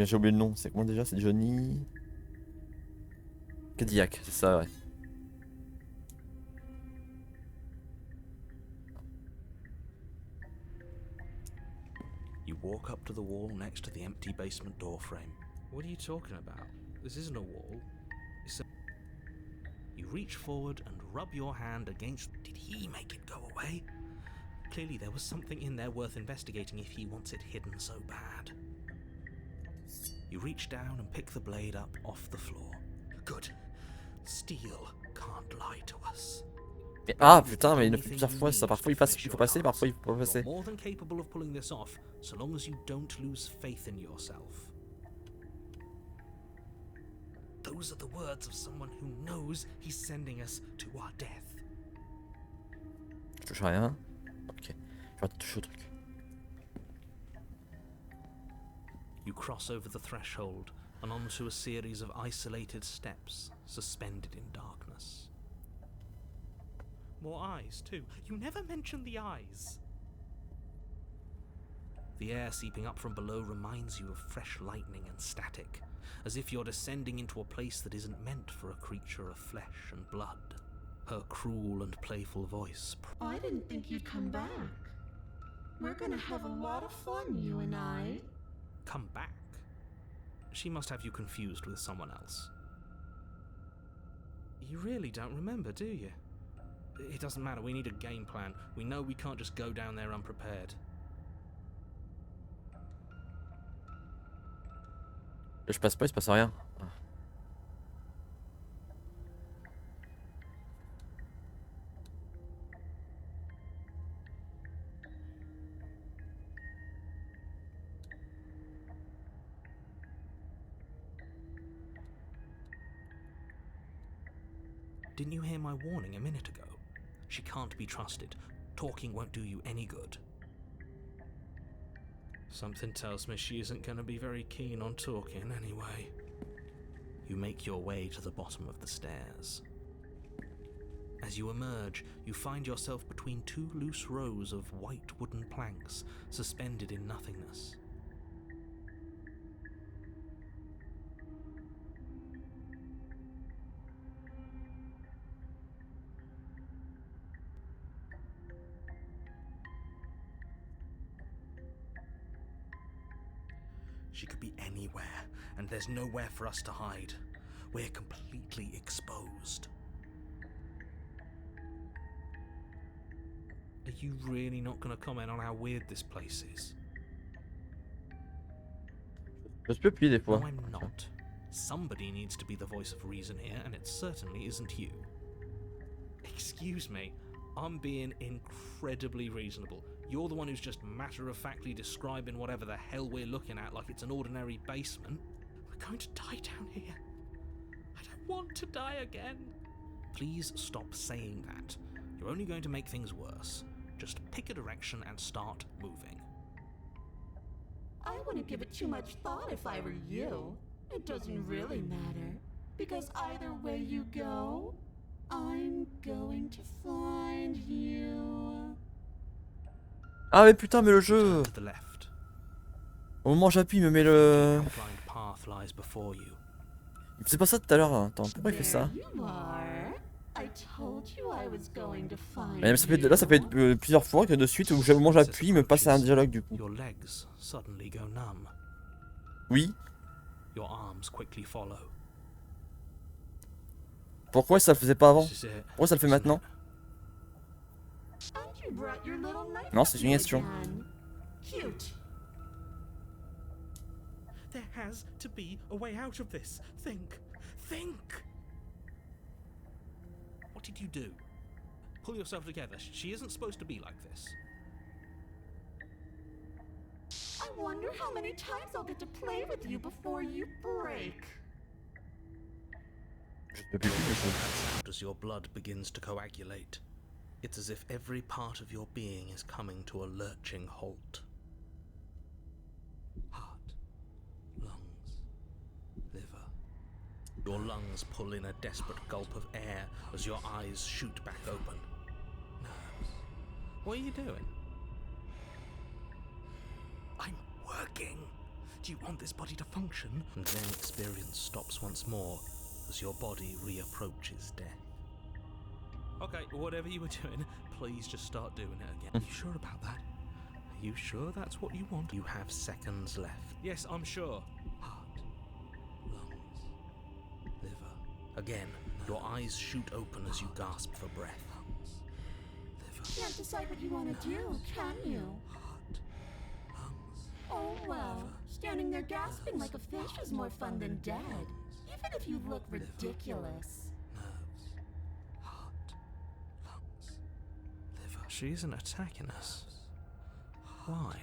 J'ai oublié le nom, c'est comment déjà? C'est Johnny Cadillac, c'est ça, ouais. You walk up to the wall next to the empty basement door frame. What are you talking about? This isn't a wall. It's a... You reach forward and rub your hand against... Did he make it go away? Clearly there was something in there worth investigating if he wants it hidden so bad. You reach down and pick the blade up off the floor. Good. Steel can't lie to us. Ah putain, mais il le fait plusieurs fois, ça. Parfois il faut passer, parfois il faut pas passer. You're more than capable of pulling this off, so long as you don't lose faith in yourself. Those are the words of someone who knows he's sending us to our death. Je touche à rien. Ok. Je vais toucher au truc. You cross over the threshold and onto a series of isolated steps suspended in darkness. More eyes, too. You never mention the eyes. The air seeping up from below reminds you of fresh lightning and static, as if you're descending into a place that isn't meant for a creature of flesh and blood. Her cruel and playful voice. I didn't think you'd come back. We're gonna have a lot of fun, you and I. Come back. She must have you confused with someone else. You really don't remember, do you? It doesn't matter, we need a game plan. We know we can't just go down there unprepared. Là, je passe pas, il se passe rien. Ah. Didn't you hear my warning a minute ago? She can't be trusted. Talking won't do you any good. Something tells me she isn't going to be very keen on talking anyway. You make your way to the bottom of the stairs. As you emerge, you find yourself between two loose rows of white wooden planks suspended in nothingness. She could be anywhere, and there's nowhere for us to hide. We're completely exposed. Are you really not going to comment on how weird this place is? Je peux plier des fois. No, I'm not. Somebody needs to be the voice of reason here, and it certainly isn't you. Excuse me, I'm being incredibly reasonable. You're the one who's just matter-of-factly describing whatever the hell we're looking at like it's an ordinary basement. We're going to die down here. I don't want to die again. Please stop saying that. You're only going to make things worse. Just pick a direction and start moving. I wouldn't give it too much thought if I were you. It doesn't really matter. Because either way you go, I'm going to find you. Ah mais putain, mais le jeu. To the left. Au moment où j'appuie, il me met le... Outlined path lies before you. C'est pas ça tout à l'heure. Attends, pourquoi il fait ça? There you are. I told you I was going to find Mais là, ça fait plusieurs fois que de suite où au moment où j'appuie, il me passe un dialogue du coup. Your legs suddenly go numb. Oui. Your arms quickly follow. Pourquoi ça le faisait pas avant? This is it, Pourquoi ça le fait isn't maintenant? And you brought your little knife Non, c'est with une you question. again. Cute. There has to be a way out of this. Think. Think! What did you do? Pull yourself together. She isn't supposed to be like this. I wonder how many times I'll get to play with you before you break. Je peux plus le jeu. As your blood begins to coagulate, it's as if every part of your being is coming to a lurching halt. Heart, lungs, liver. Your lungs pull in a desperate gulp of air as your eyes shoot back open. Nerves. What are you doing? I'm working. Do you want this body to function? And then experience stops once more as your body reapproaches death. Okay, whatever you were doing, please just start doing it again. Are you sure about that? Are you sure that's what you want? You have seconds left. Yes, I'm sure. Heart, lungs, liver. Again, your eyes shoot open as you gasp for breath. Can't decide what you want to do, can you? Oh well, standing there gasping like a fish is more fun than dead. Even if you look ridiculous. She isn't attacking us. Why?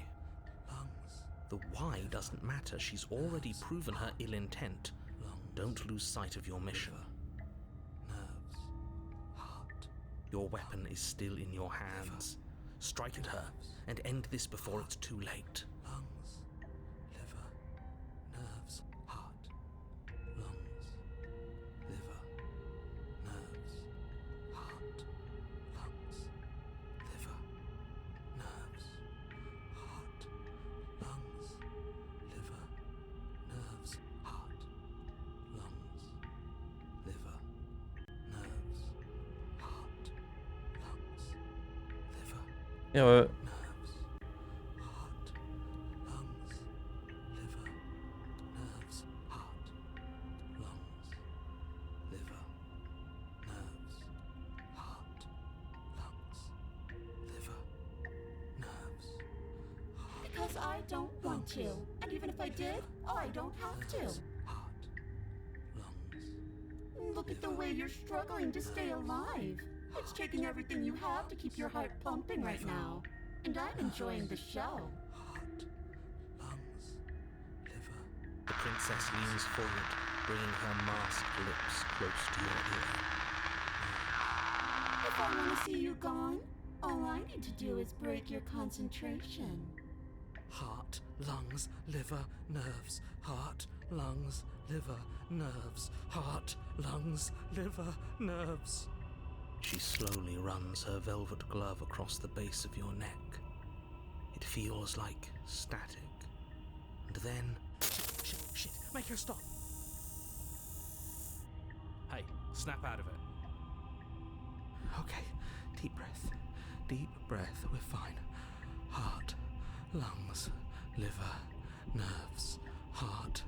The why doesn't matter. She's already proven her ill intent. Don't lose sight of your mission. Your weapon is still in your hands. Strike at her and end this before it's too late. Heureux. I don't want to. And even if I did, I don't have to. Heart, lungs. Look at the way you're struggling to stay alive. It's taking everything you have to keep your heart pumping right now. And I'm enjoying the show. Heart, lungs, liver. The princess leans forward, bringing her masked lips close to your ear. If I want to see you gone, all I need to do is break your concentration. Heart, lungs, liver, nerves. Heart, lungs, liver, nerves. Heart, lungs, liver, nerves. She slowly runs her velvet glove across the base of your neck. It feels like static. And then... Shit, make her stop! Hey, snap out of it. Okay, deep breath, we're fine. Heart, lungs, liver, nerves, heart.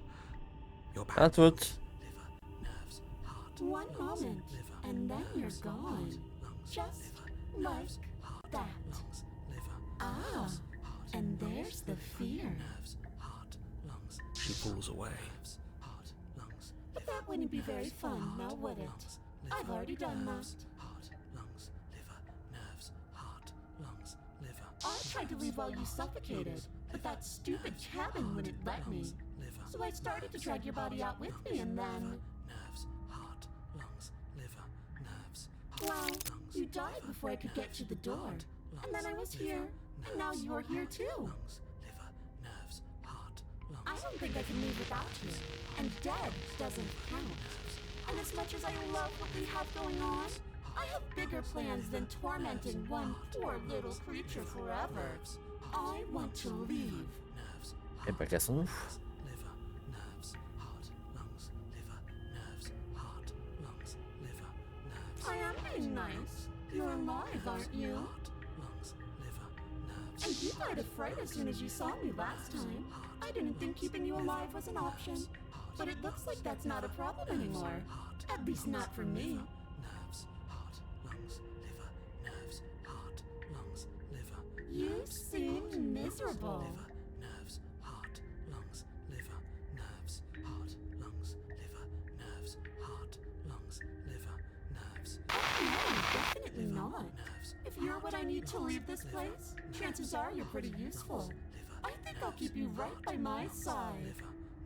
You're back. À toutes. Liver, nerves, heart. One moment, and then you're gone. Just like that. Lungs, liver, Ah, and there's the fear. nerves, heart, lungs. She pulls away. Heart, lungs, But that wouldn't be very fun, now would it? I've already done that. heart, lungs, liver, nerves, heart, lungs, liver. I tried to leave while you suffocated, but that stupid cabin wouldn't let me. Liver, So I started to drag your body out with me, and then... nerves, heart, lungs, liver, nerves, Well, you died before I could get to the door. And then I was here, and now you're here too. lungs, liver, nerves, heart, lungs. I don't think I can leave without you. And dead doesn't count. And as much as I love what we have going on, I have bigger plans than tormenting one poor little creature forever. I want to leave. Et pas cassons-nous. Liver, nerves, heart, lungs, liver, nerves, heart, lungs, liver, nerves. I am being nice. You're alive, aren't you? Heart, lungs, liver, nerves. And you died of fright as soon as you saw me last time. I didn't think keeping you alive was an option. But it looks like that's not a problem anymore. At least not for me. Nerves, heart, lungs, liver, nerves, heart, lungs, liver. You seem miserable. Liver, nerves, heart, lungs, liver, nerves, heart, lungs, liver, nerves, heart, lungs, liver, nerves, No, definitely not. nerves. If you're what I need to leave this place, chances are you're pretty useful. I think I'll keep you right by my side.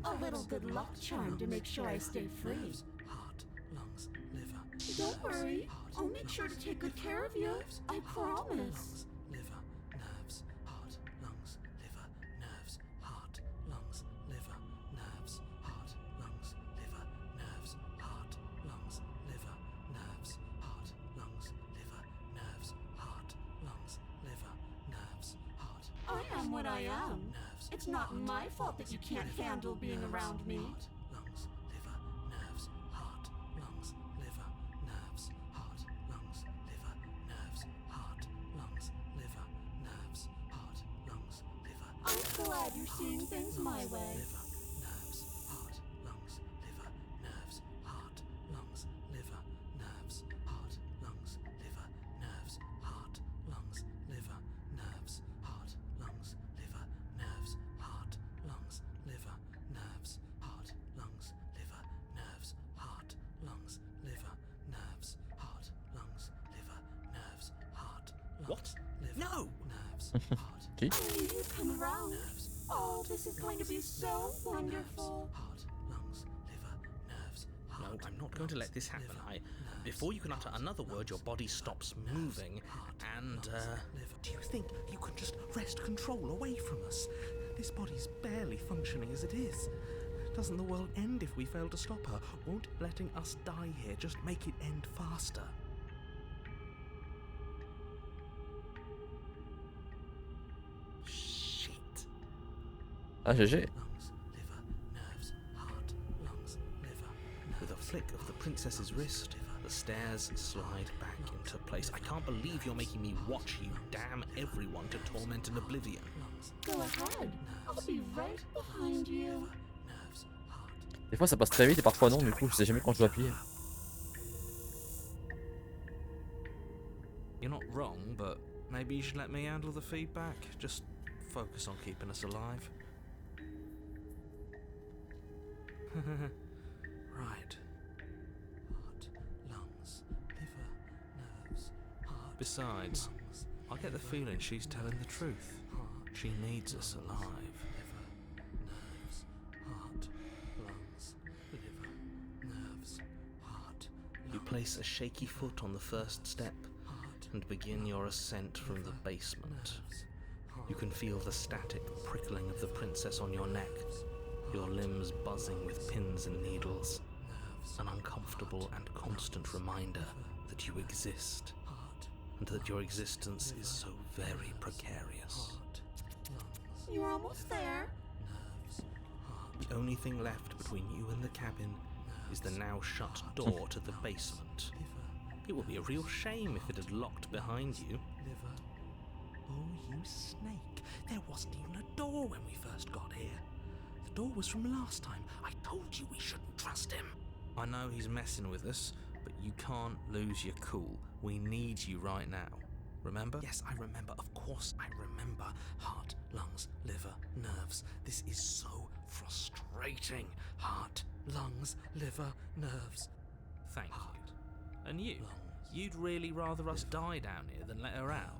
A little good luck charm to make sure I stay free. Heart, lungs, liver. Don't worry, I'll make sure to take good care of you. I promise. Liver, nerves, heart, lungs, liver, nerves, heart, lungs, liver, nerves, heart, lungs, liver, nerves, heart, lungs, liver, nerves, heart, lungs, liver, nerves, heart, lungs, liver, nerves, heart. I am what I am. It's not my fault that you can't handle being around me. Lungs, liver, nerves, heart, lungs, liver, nerves, heart, lungs, liver, nerves, heart, lungs, liver, nerves, heart, lungs, liver. I'm glad you're seeing things my way. Liver, nerves, heart, lungs, liver, nerves, heart, lungs, liver, nerves, heart, lungs, liver, nerves, heart, lungs, liver, nerves, heart, lungs, liver, nerves, heart, lungs, liver, nerves, heart, lungs, liver, nerves, heart, lungs, liver, nerves, heart, lungs, liver, nerves, heart, What? liver, No! nerves, heart, Si. I knew you'd come around. Oh, this is going to be so wonderful. heart, lungs, liver, nerves, No, heart, I'm not going to let this happen. Before you can utter another word, your body stops moving, and, Do you think you can just wrest control away from us? This body's barely functioning as it is. Doesn't the world end if we fail to stop her? Won't letting us die here just make it end faster? Shit. Ah, GG. Lungs, liver, nerves, heart, lungs, liver, nerves. With a flick of the princess's wrist, the stairs slide back into place. I can't believe you're making me watch you damn everyone to torment and oblivion. Go ahead. I'll be right behind you. Nerves, heart, Des fois ça passe très vite et parfois non, du coup je sais jamais quand je dois appuyer. You're not wrong, but maybe you should let me handle the feedback. Just focus on keeping us alive. Right. Heart, lungs, liver, nerves, heart. Besides, lungs, I get the feeling she's telling the truth. heart, She needs us alive. liver, nerves, heart, lungs, liver, nerves, heart. You place a shaky foot on the first step and begin your ascent from the basement. You can feel the static prickling of the princess on your neck, your limbs buzzing with pins and needles, an uncomfortable and constant reminder that you exist, and that your existence is so very precarious. You're almost there. The only thing left between you and the cabin is the now shut door to the basement. It would be a real shame if it had locked behind you. Oh, you snake. There wasn't even a door when we first got here. The door was from last time. I told you we shouldn't trust him. I know he's messing with us, but you can't lose your cool. We need you right now. Remember? Yes, I remember. Of course I remember. Heart, lungs, liver, nerves. This is so frustrating. Heart, lungs, liver, nerves. Thank you. Heart, And you? lungs. You'd really rather us die down here than let her out?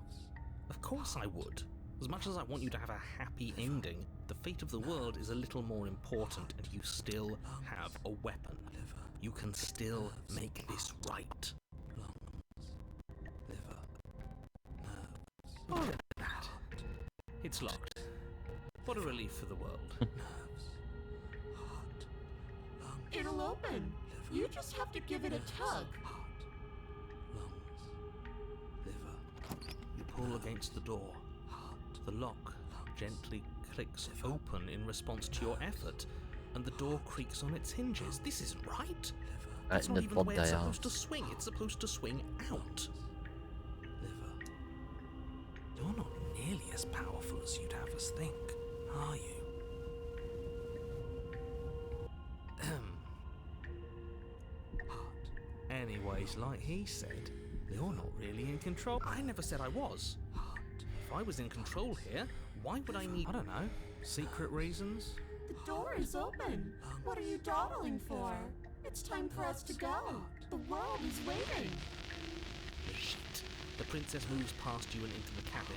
Of course I would. As much as I want you to have a happy ending, the fate of the world is a little more important, and you still have a weapon. You can still make this right. Liver, nerves, Look at that. It's locked. What a relief for the world. nerves, heart, lungs, It'll open. You just have to give it a tug. heart, lungs, liver, You pull against the door. The lock gently clicks open in response to your effort, and the door creaks on its hinges. This isn't right. That's not even the way it's supposed to swing. It's supposed to swing out. liver. You're not nearly as powerful as you'd have us think, are you? Anyways, like he said, you're not really in control. I never said I was. If I was in control here, why would I need, I don't know, secret reasons? The door is open. What are you dawdling for? It's time for us to go. The world is waiting. Shit. The princess moves past you and into the cabin.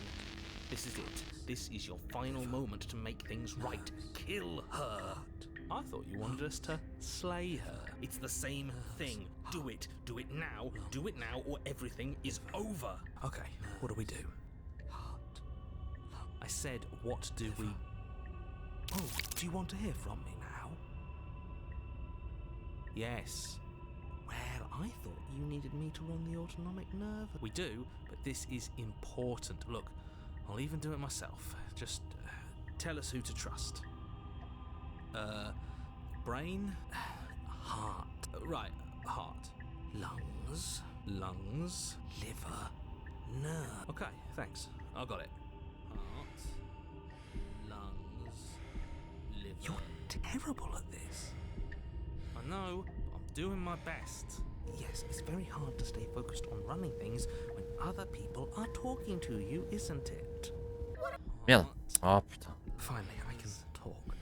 This is it. This is your final moment to make things right. Kill her. I thought you wanted us to slay her. It's the same thing. Do it. Do it now. Do it now, or everything is over. Okay, what do we do? I said, what do we... Oh, do you want to hear from me now? Yes. Well, I thought you needed me to run the autonomic nerve. We do, but this is important. Look, I'll even do it myself. Just tell us who to trust. Brain? Heart. Right, heart. Lungs. Lungs. Liver. Nerve. Okay, thanks. I got it. Heart. Lungs. Liver. You're terrible at this. I know, but I'm doing my best. Yes, it's very hard to stay focused on running things when other people are talking to you, isn't it? Merde. Oh putain. Finally, I can talk.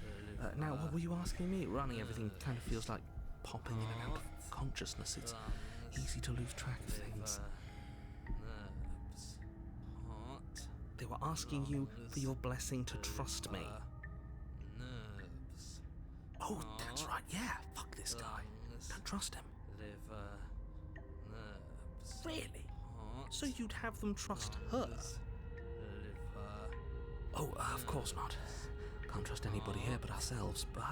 Now, what were you asking me? Running everything kind of feels like popping in and out of consciousness. It's easy to lose track of things. They were asking you for your blessing to trust me. Oh, that's right, yeah. Fuck this guy. Don't trust him. Really? So you'd have them trust her? Oh, of course not. Can't trust anybody here but ourselves, but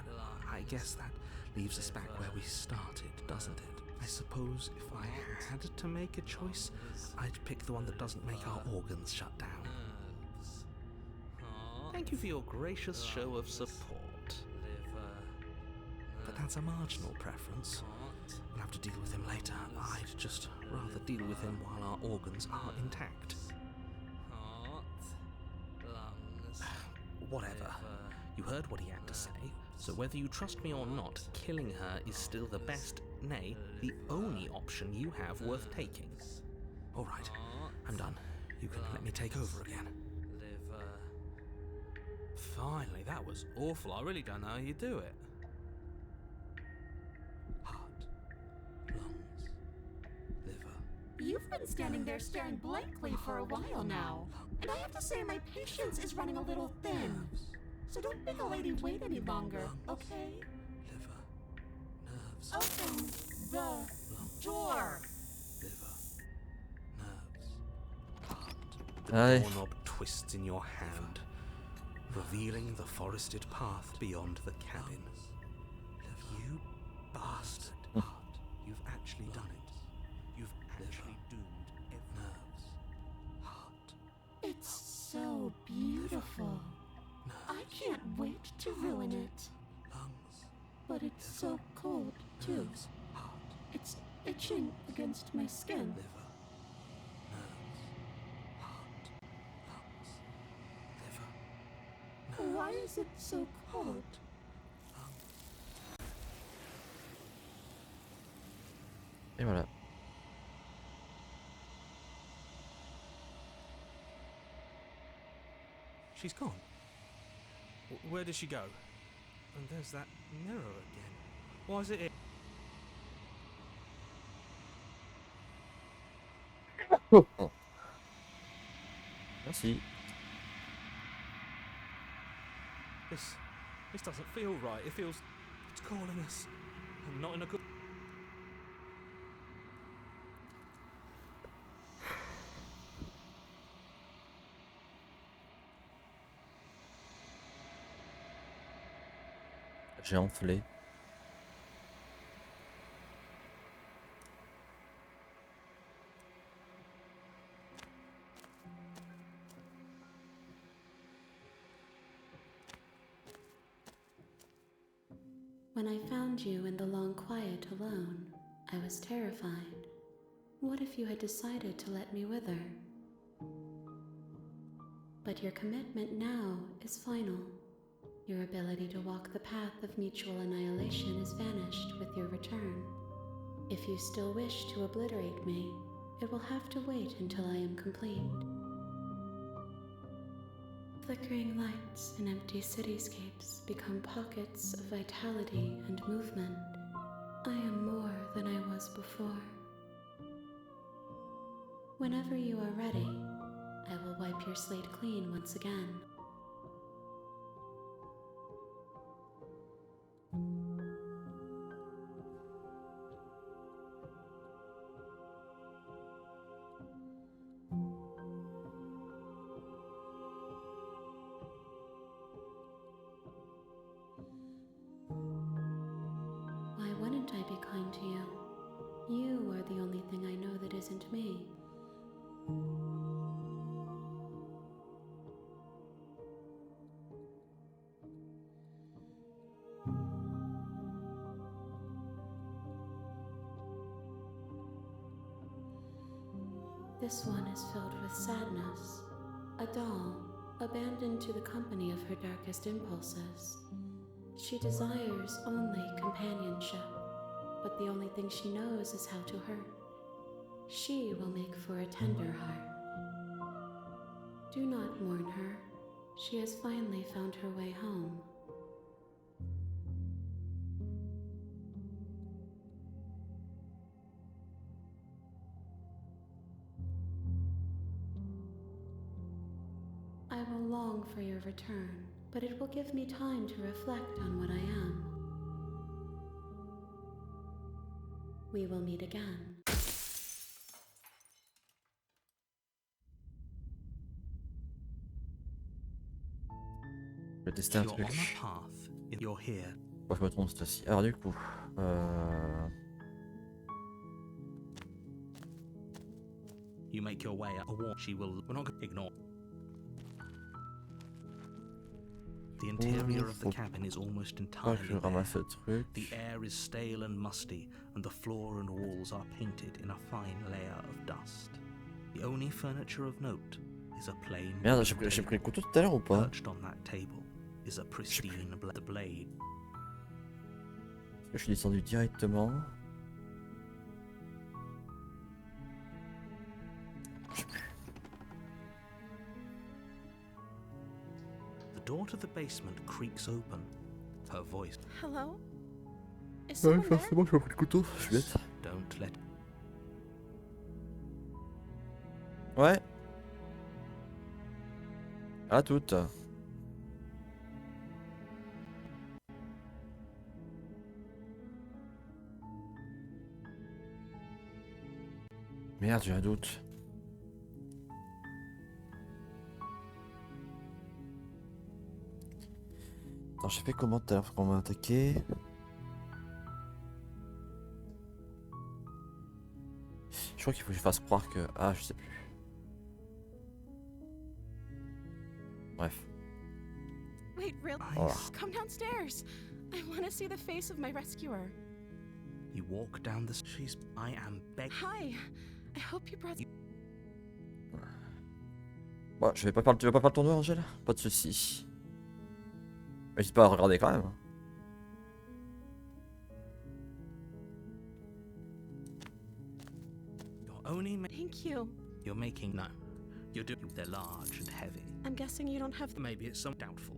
I guess that leaves us back where we started, doesn't it? I suppose if I had to make a choice, I'd pick the one that doesn't make our organs shut down. Thank you for your gracious show of support. But that's a marginal preference. We'll have to deal with him later. I'd just rather deal with him while our organs are intact. Whatever. You heard what he had to say, so whether you trust me or not, killing her is still the best, nay, the only option you have worth taking. Alright, I'm done. You can let me take over again. Finally, that was awful. I really don't know how you do it. Heart, lungs, liver. You've been standing there staring blankly for a while now, and I have to say my patience is running a little thin. So don't make a lady wait any longer, okay? Liver, nerves, Open the lungs, door. liver, nerves, heart. The Aye. doorknob twists in your hand, revealing the forested path beyond the cabin. You bastard. Heart. You've actually done it. You've actually doomed every nerves. Heart. It's so beautiful. I can't wait to ruin it. Lungs. But it's so cold, too. Nerves. Heart. It's itching against my skin. Liver. Nerves. Heart. Lungs. Liver. Nerves. Why is it so cold? Et voilà. She's gone. Where did she go? And there's that mirror again. Why is it here? Merci. This doesn't feel right. It feels it's calling us. And not in a good. J'ai enflé. When I found you in the long quiet alone, I was terrified. What if you had decided to let me wither? But your commitment now is final. Your ability to walk the path of mutual annihilation is vanished with your return. If you still wish to obliterate me, it will have to wait until I am complete. Flickering lights in empty cityscapes become pockets of vitality and movement. I am more than I was before. Whenever you are ready, I will wipe your slate clean once again. Why wouldn't I be kind to you? You are the only thing I know that isn't me. This one is filled with sadness. A doll, abandoned to the company of her darkest impulses. She desires only companionship, but the only thing she knows is how to hurt. She will make for a tender heart. Do not mourn her. She has finally found her way home. I will long for your return, but it will give me time to reflect on what I am. We will meet again. Je vais tester un You're on truc. the path. You're here. Moi je me trompe cette fois-ci. Alors du coup, You make your way up a wall. She will. We're not going to ignore. The interior of the cabin is almost je entirely vais ramasser le truc. The air is stale and musty, and the floor and walls are painted in a fine layer of dust. The only furniture of note is a plain. Merde, j'ai pris le couteau tout à l'heure ou pas? Perched on that table is a pristine blade. Est-ce que je suis descendu directement? The door to the basement creaks open. Her voice. Hello? Is Ouais, someone there? forcément, je fais un coup de couteau, je suis bête. Don't let. Ouais. À toutes. Merde, j'ai un doute. Attends, j'ai fait comment tout à l'heure qu'on m'a attaqué? Je crois qu'il faut que je fasse croire que... Ah, je sais plus. Bref. Wait, really? Oh. Come downstairs. I want to see the face of my rescuer. You walk down the. She's. I am begging. Hi. I hope you brought. Bon, tu vas pas faire le tournoi, Angèle? Pas de soucis. N'hésite pas à regarder quand même. You're only. Thank you. You're making no. You're doing. They're large and heavy. I'm guessing you don't have. Maybe it's some doubtful.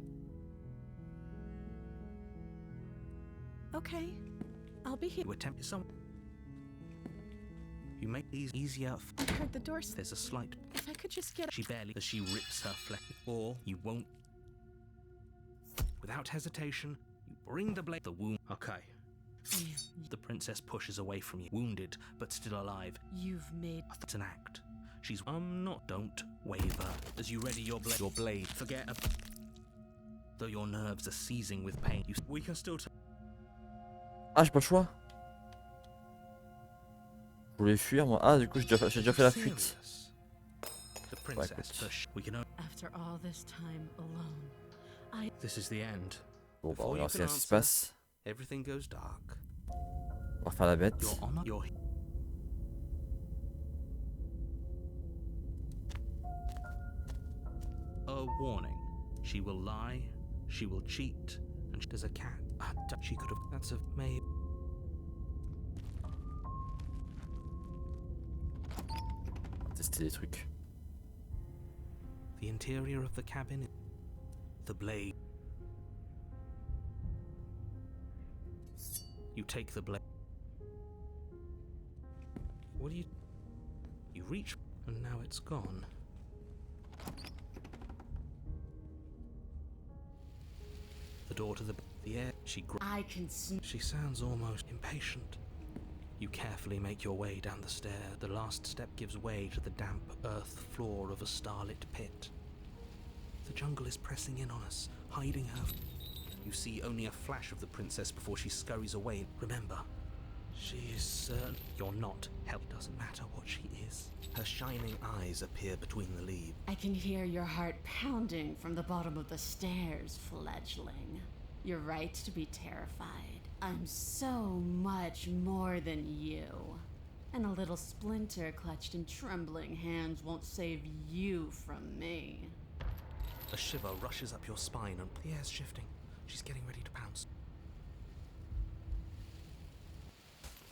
Okay. I'll be here. You attempt some. You make these easier. I heard the doors. There's a slight. If I could just get. She barely. As she rips her flesh. Or you won't. Without hesitation, you bring the blade. The wound. Okay. The princess pushes away from you, wounded but still alive. You've made. It's an act. She's not. Don't waver as you ready your blade. Your blade. Forget. Though your nerves are seizing with pain, we can still. Ah, j'ai pas le choix. Je voulais fuir moi. Ah, du coup, j'ai déjà fait la fuite. The princess push. We can. After all this time alone, This is the end. Bon, bah, on Before va you voir ce can qui se answer, passe. everything goes dark. On va faire la bête. Your honor. Your. A warning. She will lie. She will cheat. And there's a cat. She could have. That's a May. Tester des trucs. The interior of the cabin. The blade. You take the blade. What do you. You reach. And now it's gone. The door to the air. I can see. She sounds almost impatient. You carefully make your way down the stair. The last step gives way to the damp earth floor of a starlit pit. The jungle is pressing in on us, hiding her. You see only a flash of the princess before she scurries away. Remember, she is certain you're not. Help doesn't matter what she is. Her shining eyes appear between the leaves. I can hear your heart pounding from the bottom of the stairs, fledgling. You're right to be terrified. I'm so much more than you. And a little splinter clutched in trembling hands won't save you from me. A shiver rushes up your spine and the air's shifting. She's getting ready to pounce.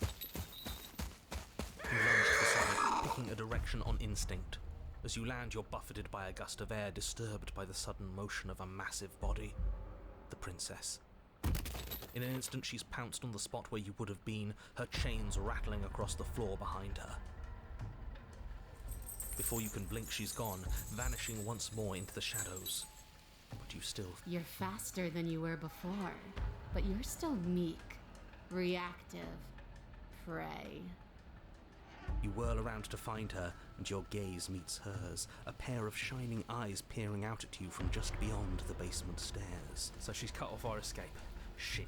You lunge to the side, picking a direction on instinct. As you land, you're buffeted by a gust of air, disturbed by the sudden motion of a massive body. The princess. In an instant, she's pounced on the spot where you would have been, her chains rattling across the floor behind her. Before you can blink, she's gone, vanishing once more into the shadows. But you still... You're faster than you were before, but you're still meek, reactive, prey. You whirl around to find her, and your gaze meets hers, a pair of shining eyes peering out at you from just beyond the basement stairs. So she's cut off our escape. Shit.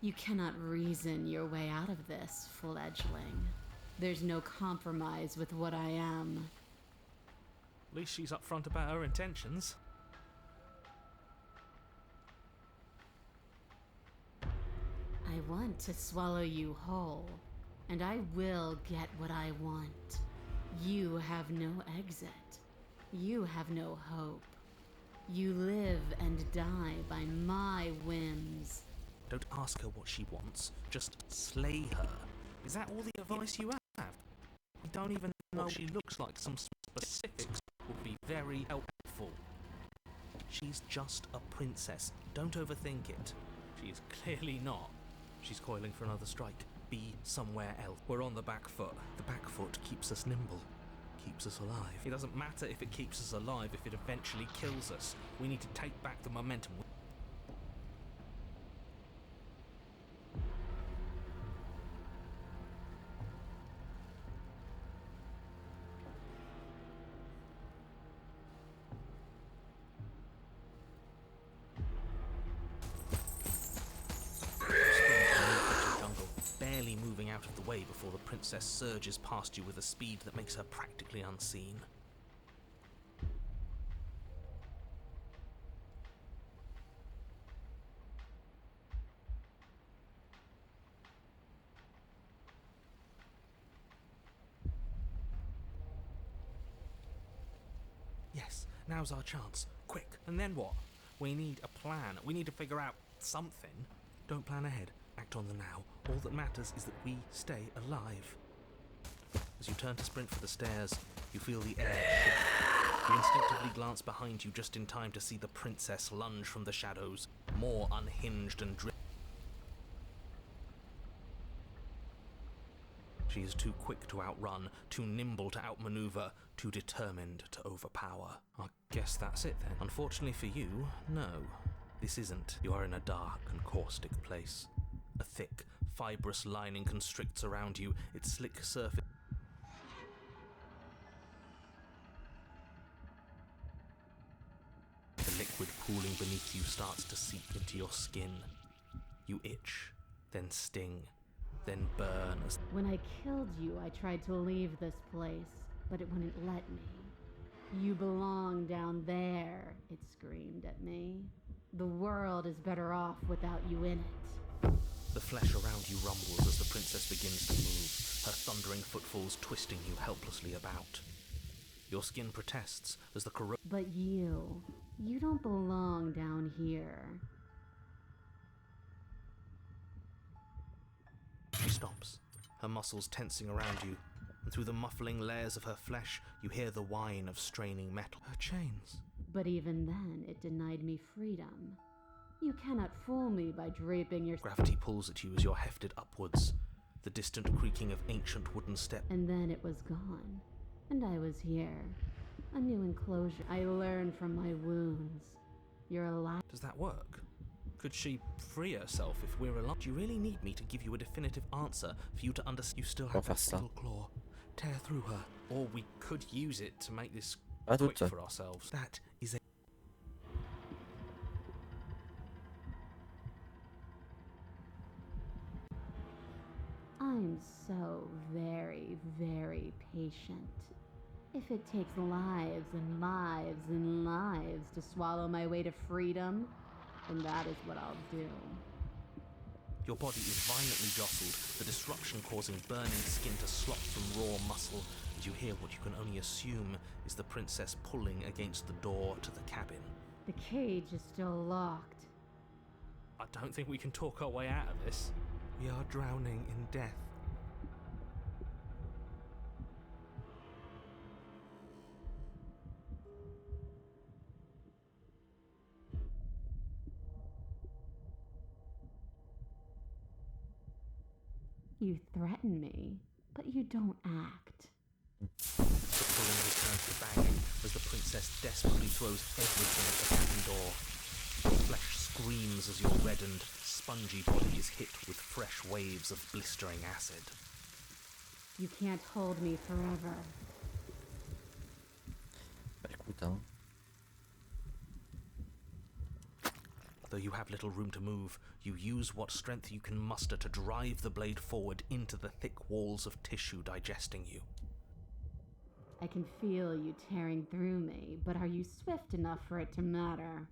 You cannot reason your way out of this, fledgling. There's no compromise with what I am. At least she's upfront about her intentions. I want to swallow you whole, and I will get what I want. You have no exit. You have no hope. You live and die by my whims. Don't ask her what she wants, just slay her. Is that all the advice you have? We don't even know what she looks like. Some specifics would be very helpful. She's just a princess. Don't overthink it. She is clearly not. She's coiling for another strike. Be somewhere else. We're on the back foot. The back foot keeps us nimble. Keeps us alive. It doesn't matter if it keeps us alive if it eventually kills us. We need to take back the momentum. Barely moving out of the way before the princess surges past you with a speed that makes her practically unseen. Yes, now's our chance. Quick, and then what? We need a plan. We need to figure out something. Don't plan ahead. Act on the now. All that matters is that we stay alive. As you turn to sprint for the stairs, you feel the air shift. You instinctively glance behind you just in time to see the princess lunge from the shadows, more unhinged and driven. She is too quick to outrun, too nimble to outmaneuver, too determined to overpower. I guess that's it then. Unfortunately for you, no. This isn't. You are in a dark and caustic place. A thick, fibrous lining constricts around you, its slick surface. The liquid pooling beneath you starts to seep into your skin. You itch, then sting, then burn as... When I killed you, I tried to leave this place, but it wouldn't let me. You belong down there, it screamed at me. The world is better off without you in it. The flesh around you rumbles as the princess begins to move, her thundering footfalls twisting you helplessly about. Your skin protests as the corrode... But you don't belong down here. She stops, her muscles tensing around you, and through the muffling layers of her flesh, you hear the whine of straining metal. Her chains. But even then, it denied me freedom. You cannot fool me by draping your... Gravity pulls at you as you're hefted upwards, the distant creaking of ancient wooden steps. And then it was gone, and I was here. A new enclosure. I learned from my wounds. You're alive. Does that work? Could she free herself if we're alive? Do you really need me to give you a definitive answer for you to understand? You still have that little claw. Tear through her. Or we could use it to make this quick for ourselves. That is a... I'm so very, very patient. If it takes lives and lives and lives to swallow my way to freedom, then that is what I'll do. Your body is violently jostled, the disruption causing burning skin to slop from raw muscle, as you hear what you can only assume is the princess pulling against the door to the cabin. The cage is still locked. I don't think we can talk our way out of this. We are drowning in death. You threaten me, but you don't act. The pulling returns to banging as the princess desperately throws everything at the cabin door. Your flesh screams as your reddened, spongy body is hit with fresh waves of blistering acid. You can't hold me forever. Bah écoute, hein. Though you have little room to move, you use what strength you can muster to drive the blade forward into the thick walls of tissue digesting you. I can feel you tearing through me, but are you swift enough for it to matter?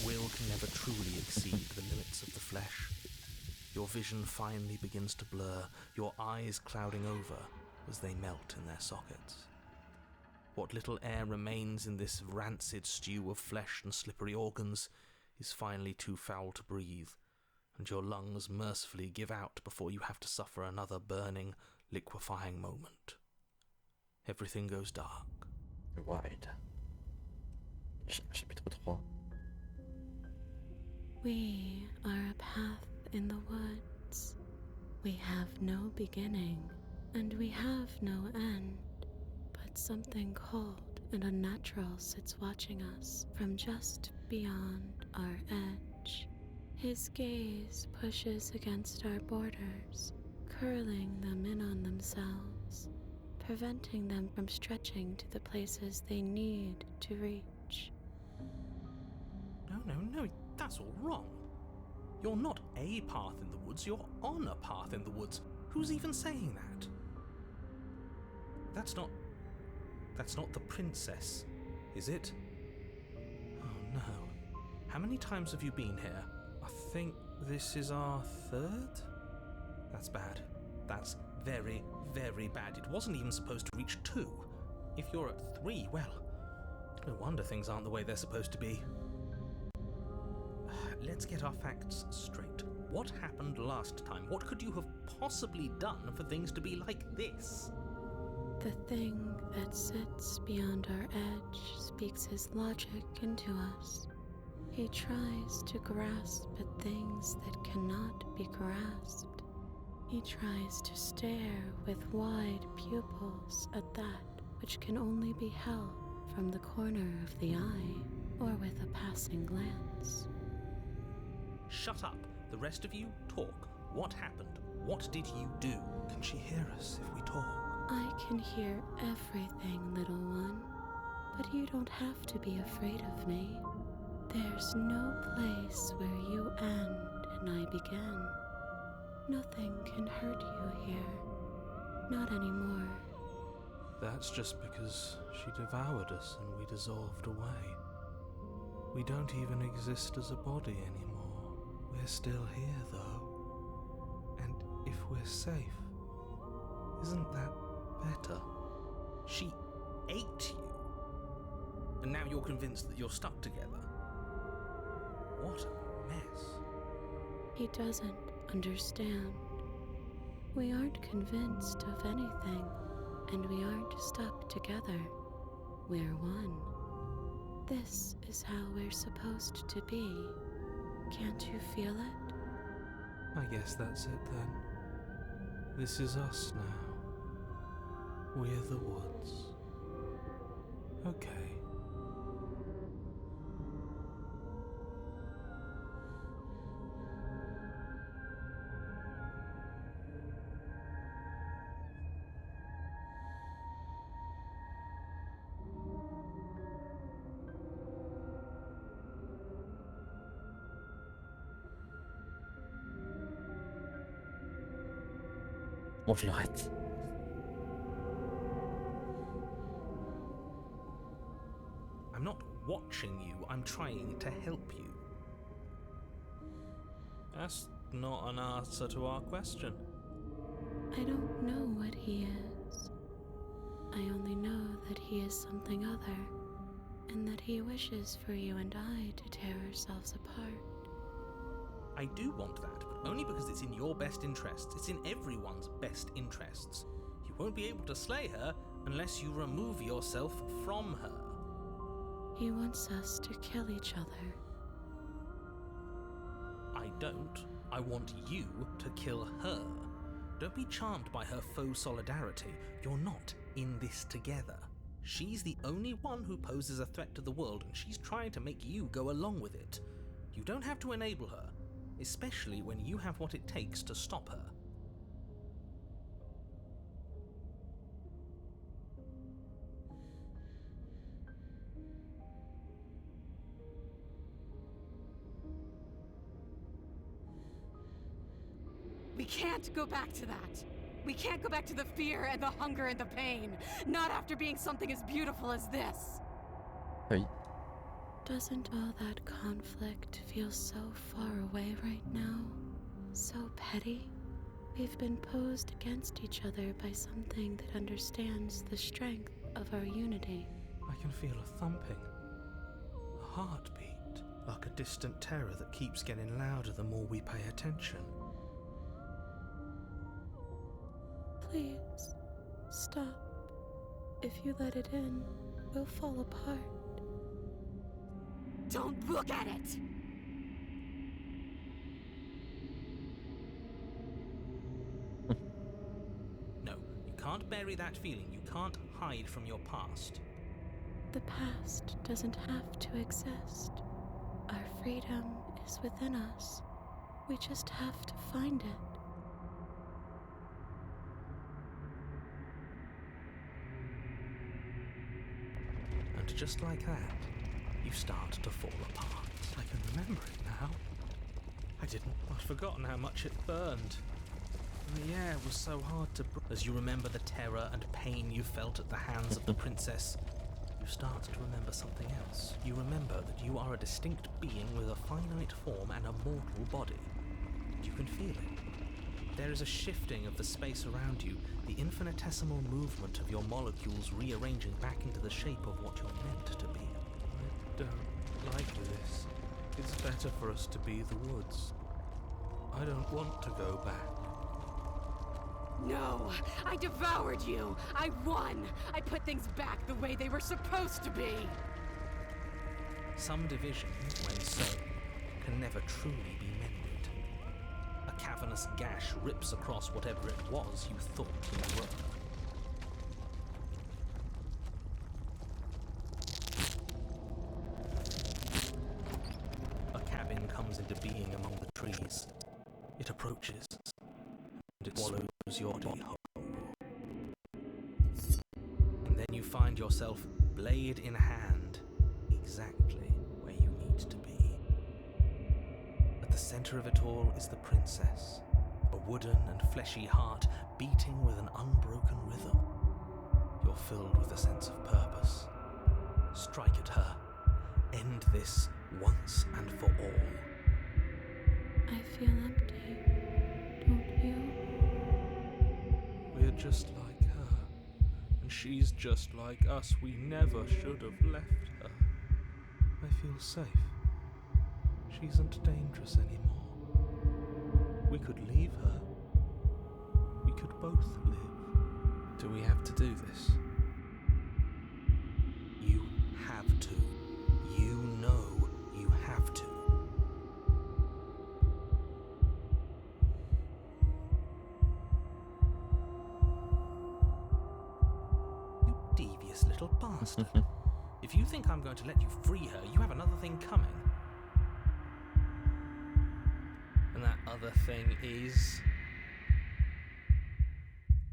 will can never truly exceed the limits of the flesh. Your vision finally begins to blur, your eyes clouding over as they melt in their sockets. What little air remains in this rancid stew of flesh and slippery organs is finally too foul to breathe, and your lungs mercifully give out before you have to suffer another burning, liquefying moment. Everything goes dark. Wide. Chapitre 3. We are a path in the woods. We have no beginning, and we have no end. But something cold and unnatural sits watching us from just beyond our edge. His gaze pushes against our borders, curling them in on themselves, preventing them from stretching to the places they need to reach. No, that's all wrong. You're not a path in the woods, you're on a path in the woods. Who's even saying that? That's not the princess, is it? Oh no. How many times have you been here? I think this is our third? That's bad. That's very, very bad. It wasn't even supposed to reach 2. If you're at 3, well, no wonder things aren't the way they're supposed to be. Let's get our facts straight. What happened last time? What could you have possibly done for things to be like this? The thing that sits beyond our edge speaks his logic into us. He tries to grasp at things that cannot be grasped. He tries to stare with wide pupils at that which can only be held from the corner of the eye or with a passing glance. Shut up. The rest of you, talk. What happened? What did you do? Can she hear us if we talk? I can hear everything, little one, but you don't have to be afraid of me. There's no place where you end and I begin. Nothing can hurt you here. Not anymore. That's just because she devoured us and we dissolved away. We don't even exist as a body anymore. We're still here, though. And if we're safe, isn't that better? She ate you. And now you're convinced that you're stuck together. What a mess. He doesn't understand. We aren't convinced of anything, and we aren't stuck together. We're one. This is how we're supposed to be. Can't you feel it? I guess that's it then. This is us now. We're the woods. Okay. Bon, je l'arrête. I'm not watching you, I'm trying to help you. That's not an answer to our question. I don't know what he is. I only know that he is something other, and that he wishes for you and I to tear ourselves apart. I do want that, but only because it's in your best interests. It's in everyone's best interests. You won't be able to slay her unless you remove yourself from her. He wants us to kill each other. I don't. I want you to kill her. Don't be charmed by her faux solidarity. You're not in this together. She's the only one who poses a threat to the world, and she's trying to make you go along with it. You don't have to enable her, especially when you have what it takes to stop her. We can't go back to that. We can't go back to the fear and the hunger and the pain. Not after being something as beautiful as this. Oui. Doesn't all that conflict feel so far away right now? So petty? We've been posed against each other by something that understands the strength of our unity. I can feel a thumping, a heartbeat, like a distant terror that keeps getting louder the more we pay attention. Please, stop. If you let it in, we'll fall apart. Don't look at it! No, you can't bury that feeling. You can't hide from your past. The past doesn't have to exist. Our freedom is within us. We just have to find it. And just like that, you start to fall apart. I can remember it now. I didn't. I'd forgotten how much it burned. And the air was so hard to breathe. As you remember the terror and pain you felt at the hands of the princess, you start to remember something else. You remember that you are a distinct being with a finite form and a mortal body. You can feel it. There is a shifting of the space around you, the infinitesimal movement of your molecules rearranging back into the shape of what you're meant to be. I don't like this. It's better for us to be the woods. I don't want to go back. No! I devoured you! I won! I put things back the way they were supposed to be! Some divisions, when sown, can never truly be mended. A cavernous gash rips across whatever it was you thought you were. A cabin comes into being among the trees. It approaches, and it swallows your body whole. And then you find yourself, blade in hand, exactly where you need to be. At the center of it all is the princess, a wooden and fleshy heart beating with an unbroken rhythm. You're filled with a sense of purpose. Strike at her. End this once and for all. I feel empty, don't you? We're just like her, and she's just like us. We never should have left her. I feel safe. She isn't dangerous anymore. We could leave her. We could both live. Do we have to do this? You have to. You know you have to. You devious little bastard. If you think I'm going to let you free her, you have another thing coming. And that other thing is...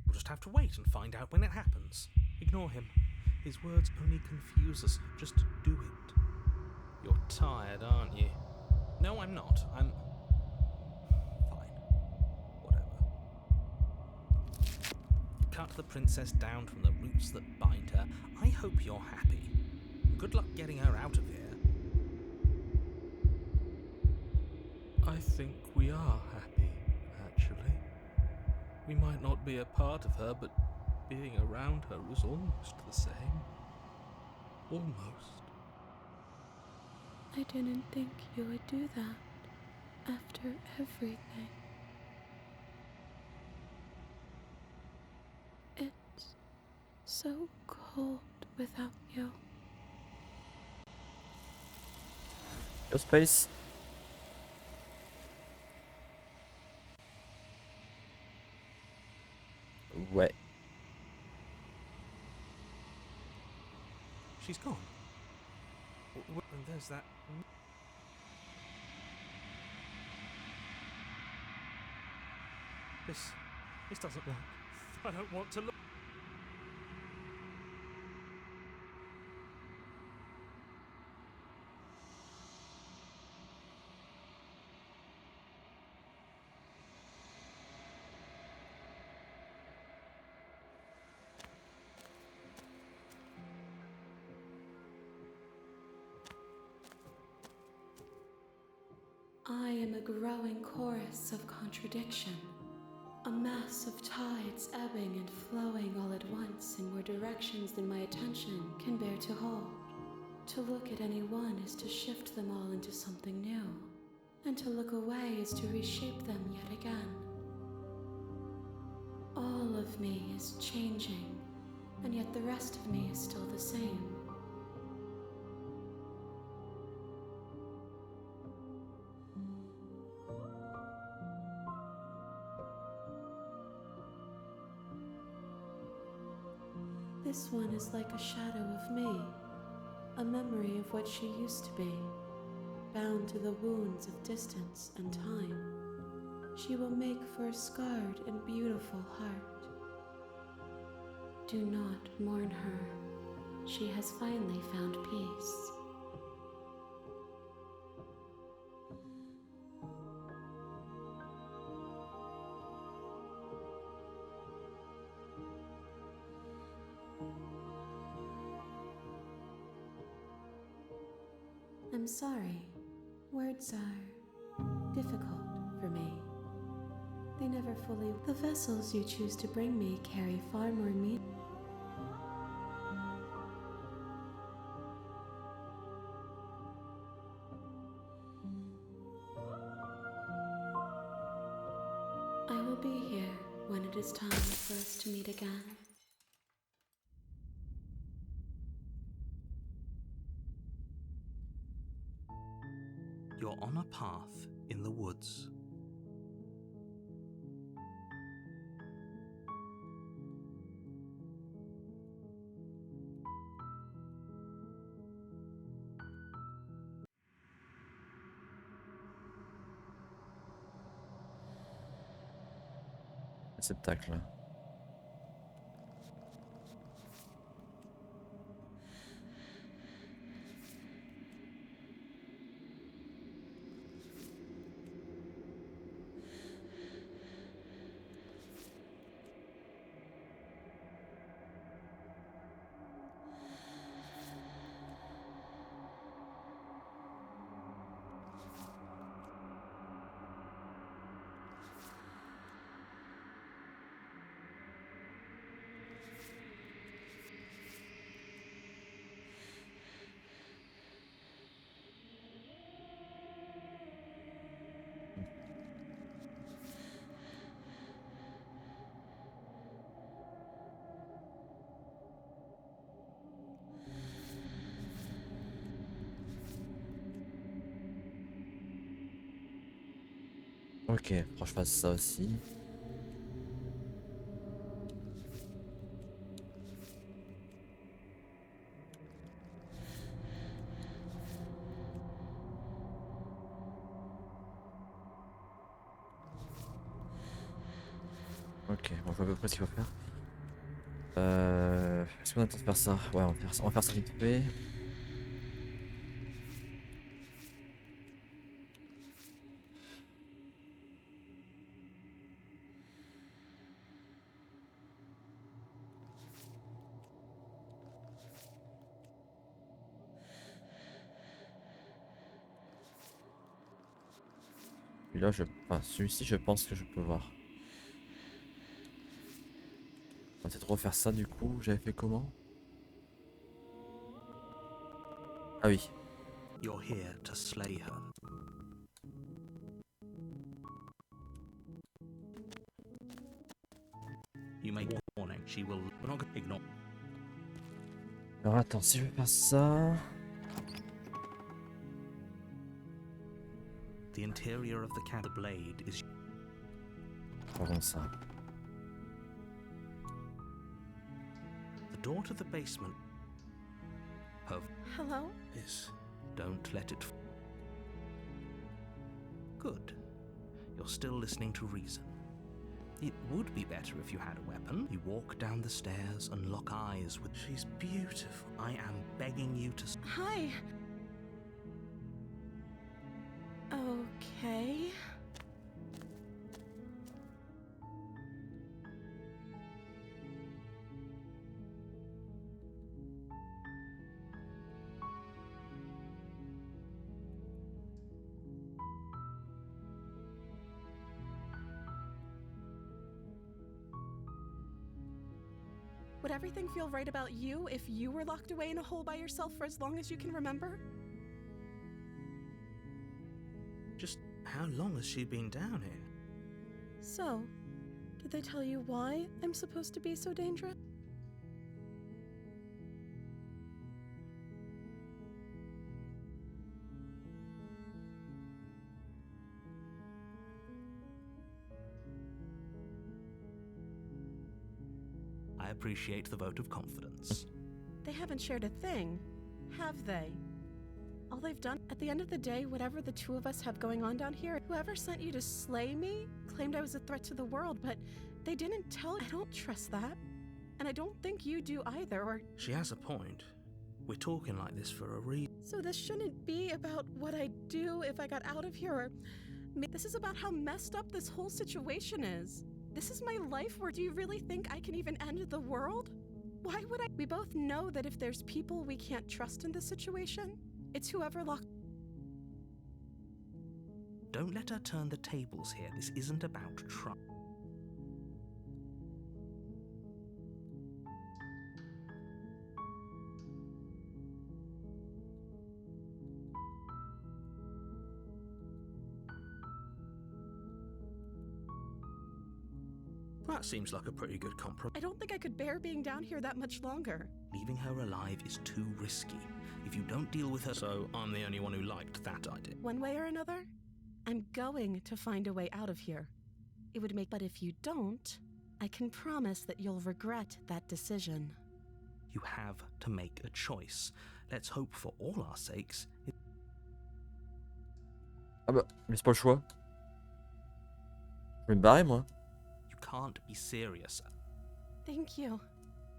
We'll just have to wait and find out when it happens. Ignore him. His words only confuse us. Just do it. You're tired, aren't you? No, I'm not. I'm... Fine. Whatever. Cut the princess down from the roots that bind her. I hope you're happy. Good luck getting her out of here. I think we are happy, actually. We might not be a part of her, but being around her is almost the same. Almost. I didn't think you would do that after everything. It's so cold without you. Yo, Space. Ouais. She's gone. And there's that... This doesn't work. I don't want to look. I am a growing chorus of contradiction, a mass of tides ebbing and flowing all at once in more directions than my attention can bear to hold. To look at any one is to shift them all into something new, and to look away is to reshape them yet again. All of me is changing, and yet the rest of me is still the same. This one is like a shadow of me, a memory of what she used to be, bound to the wounds of distance and time. She will make for a scarred and beautiful heart. Do not mourn her. She has finally found peace. I'm sorry. Words are difficult for me. They never fully... The vessels you choose to bring me carry far more meaning. I will be here when it is time for us to meet again. You're on a path in the woods. Réceptacle. Ok, faut que je fasse ça aussi. Ok, bon, je vois à peu près ce qu'il faut faire. Est-ce qu'on a le temps de faire ça? Ouais, on va faire ça vite fait. Celui-là, enfin, celui-ci, je pense que je peux voir. On va peut-être refaire ça du coup. J'avais fait comment? Ah oui. You're here to slay her. You make warning. She will not ignore. Alors attends, si je vais faire ça... The interior of the cat blade is. Pardon ça. The door to the basement. Of Hello? this. Don't let it. Good. You're still listening to reason. It would be better if you had a weapon. You walk down the stairs and lock eyes with. She's beautiful. I am begging you to. Hi. Okay. Would everything feel right about you if you were locked away in a hole by yourself for as long as you can remember? Just how long has she been down here? So, did they tell you why I'm supposed to be so dangerous? I appreciate the vote of confidence. They haven't shared a thing, have they? All they've done, at the end of the day, whatever the two of us have going on down here, whoever sent you to slay me claimed I was a threat to the world, but they didn't tell. I don't trust that. And I don't think you do either, or... She has a point. We're talking like this for a reason. So this shouldn't be about what I'd do if I got out of here, or... This is about how messed up this whole situation is. This is my life. Where do you really think I can even end the world? Why would I? We both know that if there's people we can't trust in this situation, it's whoever locked. Don't let her turn the tables here. This isn't about trust. That seems like a pretty good compromise. I don't think I could bear being down here that much longer. Leaving her alive is too risky. If you don't deal with her... So, I'm the only one who liked that idea. One way or another, I'm going to find a way out of here. It would make... But if you don't, I can promise that you'll regret that decision. You have to make a choice. Let's hope for all our sakes... Ah bah, mais c'est pas le choix. Je vais me barrer, moi. You can't be serious. Thank you.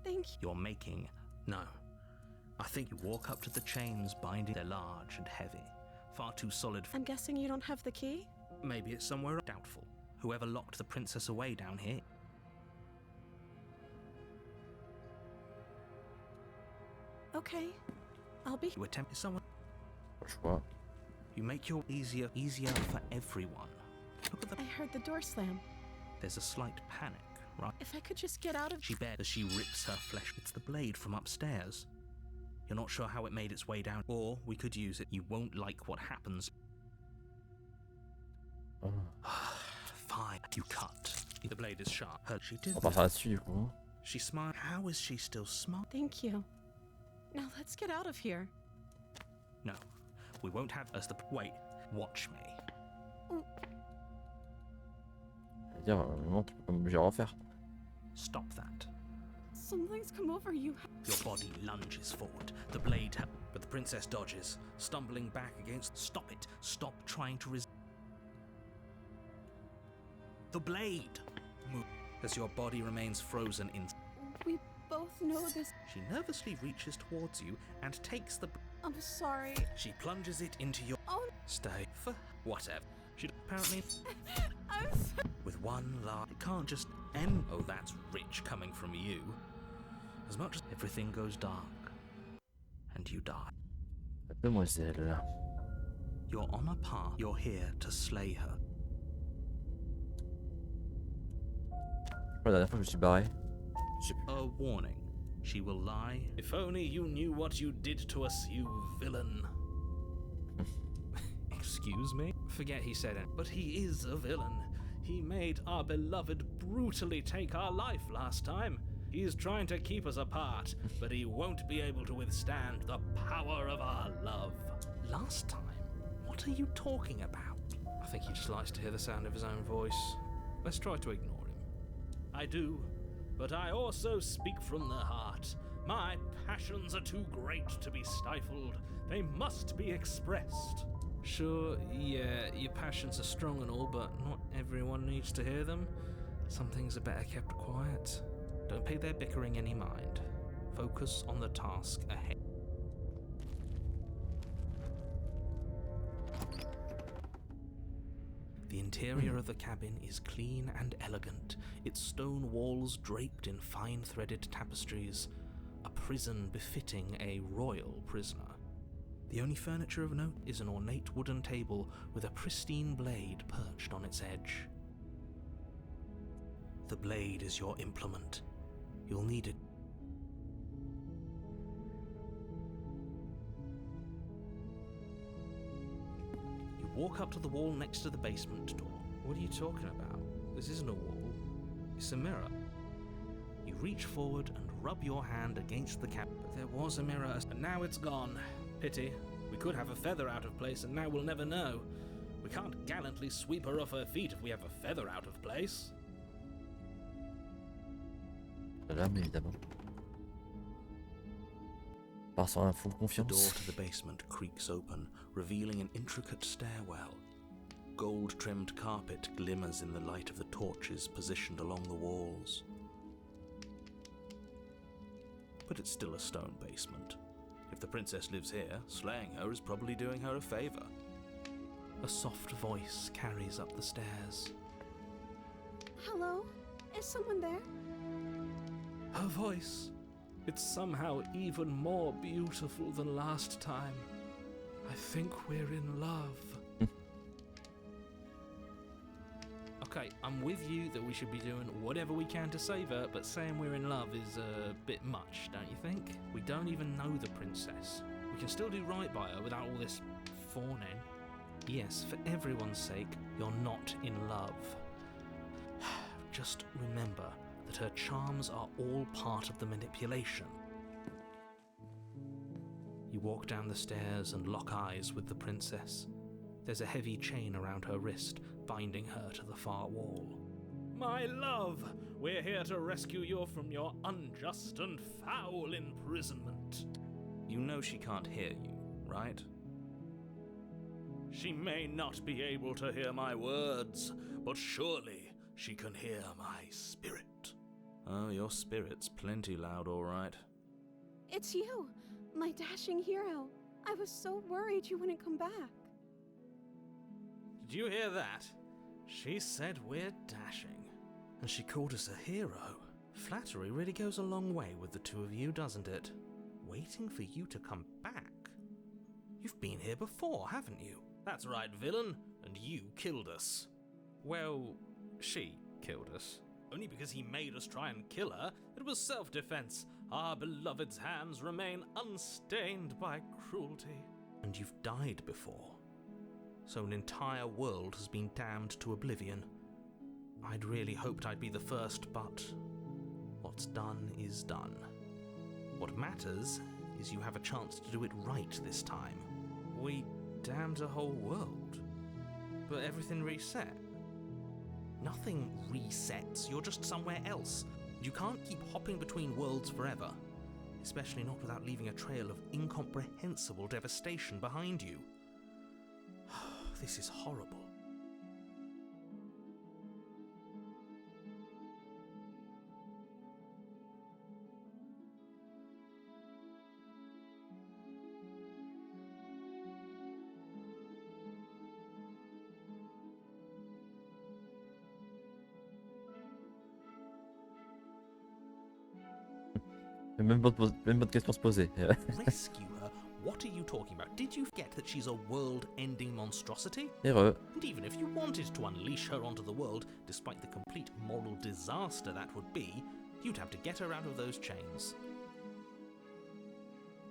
Thank you. You're making... No. I think you walk up to the chains binding. They're large and heavy. Far too solid for... I'm guessing you don't have the key? Maybe it's somewhere doubtful. Whoever locked the princess away down here... Okay. I'll be... You attempt someone... Pas le choix. You make your easier for everyone. Look at the... I heard the door slam. There's a slight panic, right? If I could just get out of... She bears as she rips her flesh. It's the blade from upstairs. You're not sure how it made its way down. Or we could use it. You won't like what happens. Oh. Fine. You cut. The blade is sharp. She did On va partir là-dessus, du coup. She smiled. How is she still smart? Thank you. Now let's get out of here. No. We won't have as the... Wait. Watch me. Dire, non, tu peux pas m'obliger à refaire. Stop that. Something's come over you. Your body lunges forward. The blade... But the princess dodges, stumbling back against... Stop it. Stop trying to resist. The blade! Move as your body remains frozen in... We both know this. She nervously reaches towards you and takes the... I'm sorry. She plunges it into your... Oh. Stay for whatever. She apparently... I'm sorry. With one large... It can't just end... Oh, that's rich coming from you. As much as everything goes dark. And you die. Demoiselle. You're on a path. You're here to slay her. La dernière fois, je me suis barré. A warning. She will lie. If only you knew what you did to us, you villain. Excuse me? Forget he said it. But he is a villain. He made our beloved brutally take our life last time. He's trying to keep us apart, but he won't be able to withstand the power of our love. Last time? What are you talking about? I think he just likes to hear the sound of his own voice. Let's try to ignore him. I do, but I also speak from the heart. My passions are too great to be stifled. They must be expressed. Sure, yeah, your passions are strong and all, but not everyone needs to hear them. Some things are better kept quiet. Don't pay their bickering any mind. Focus on the task ahead. The interior of the cabin is clean and elegant, its stone walls draped in fine-threaded tapestries, a prison befitting a royal prisoner. The only furniture of note is an ornate wooden table with a pristine blade perched on its edge. The blade is your implement. You'll need it. walk up to the wall next to the basement door. What are you talking about? This isn't a wall. It's a mirror. You reach forward and rub your hand against the cap. But there was a mirror, and now it's gone. Pity. We could have a feather out of place, and now we'll never know. We can't gallantly sweep her off her feet if we have a feather out of place. Là, mais évidemment. Part sans la full The confiance. door to the basement creaks open, revealing an intricate stairwell. Gold-trimmed carpet glimmers in the light of the torches positioned along the walls. But it's still a stone basement. If the princess lives here, slaying her is probably doing her a favor. A soft voice carries up the stairs. Hello? Is someone there? Her voice. It's somehow even more beautiful than last time. I think we're in love. Okay, I'm with you that we should be doing whatever we can to save her, but saying we're in love is a bit much, don't you think? We don't even know the princess. We can still do right by her without all this fawning. Yes, for everyone's sake, you're not in love. Just remember that her charms are all part of the manipulation. You walk down the stairs and lock eyes with the princess. There's a heavy chain around her wrist, binding her to the far wall. My love, we're here to rescue you from your unjust and foul imprisonment. You know she can't hear you, right? She may not be able to hear my words, but surely she can hear my spirit. Oh, your spirit's plenty loud, all right. It's you, my dashing hero. I was so worried you wouldn't come back. Did you hear that? She said we're dashing. And she called us a hero. Flattery really goes a long way with the two of you, doesn't it? Waiting for you to come back. You've been here before, haven't you? That's right, villain. And you killed us. Well, she killed us. Only because he made us try and kill her. It was self-defense. Our beloved's hands remain unstained by cruelty. And you've died before. So an entire world has been damned to oblivion. I'd really hoped I'd be the first, but what's done is done. What matters is you have a chance to do it right this time. We damned a whole world, but everything reset. Nothing resets, you're just somewhere else. You can't keep hopping between worlds forever, especially not without leaving a trail of incomprehensible devastation behind you. This is horrible. Même bonne question se poser. Rescue her? What are you talking about? Did you forget that she's a world-ending monstrosity? Heureux. And even if you wanted to unleash her onto the world, despite the complete moral disaster that would be, you'd have to get her out of those chains.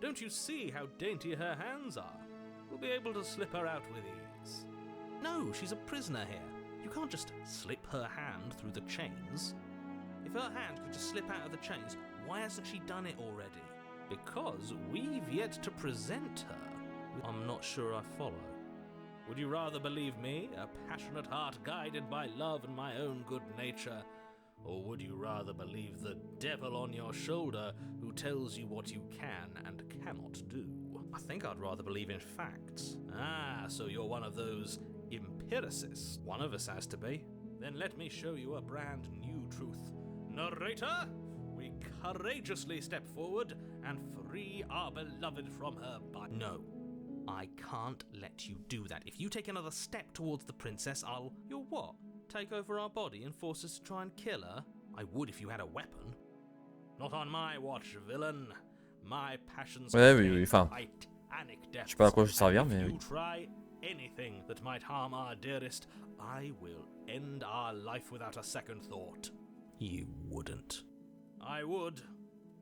Don't you see how dainty her hands are? We'll be able to slip her out with ease. No, she's a prisoner here. You can't just slip her hand through the chains. If her hand could just slip out of the chains, why hasn't she done it already? Because we've yet to present her. I'm not sure I follow. Would you rather believe me, a passionate heart guided by love and my own good nature? Or would you rather believe the devil on your shoulder who tells you what you can and cannot do? I think I'd rather believe in facts. Ah, so you're one of those empiricists. One of us has to be. Then let me show you a brand new truth. Narrator, we courageously step forward and free our beloved from her body. No, I can't let you do that. If you take another step towards the princess, I'll... You'll what? Take over our body and force us to try and kill her? I would if you had a weapon. Not on my watch, villain. My passions Oui, enfin, titanic depths. je sais pas à quoi je servir, mais If oui. you try anything that might harm our dearest, I will end our life without a second thought. You wouldn't. I would.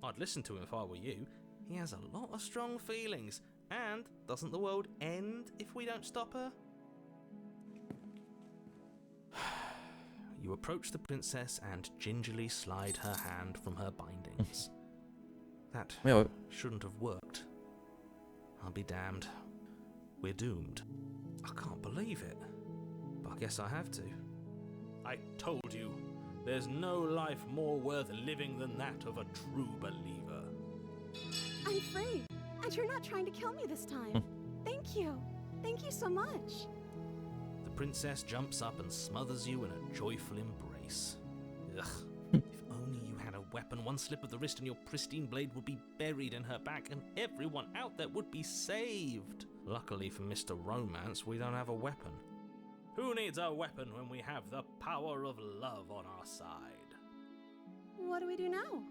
I'd listen to him if I were you. He has a lot of strong feelings. And doesn't the world end if we don't stop her? You approach the princess and gingerly slide her hand from her bindings. That Ouais, ouais. shouldn't have worked. I'll be damned. We're doomed. I can't believe it. But I guess I have to. I told you, there's no life more worth living than that of a true believer. I'm free, and you're not trying to kill me this time. Thank you. Thank you so much. The princess jumps up and smothers you in a joyful embrace. Ugh. If only you had a weapon, one slip of the wrist and your pristine blade would be buried in her back and everyone out there would be saved. Luckily for Mr. Romance, we don't have a weapon. Who needs a weapon when we have the power of love on our side? What do we do now?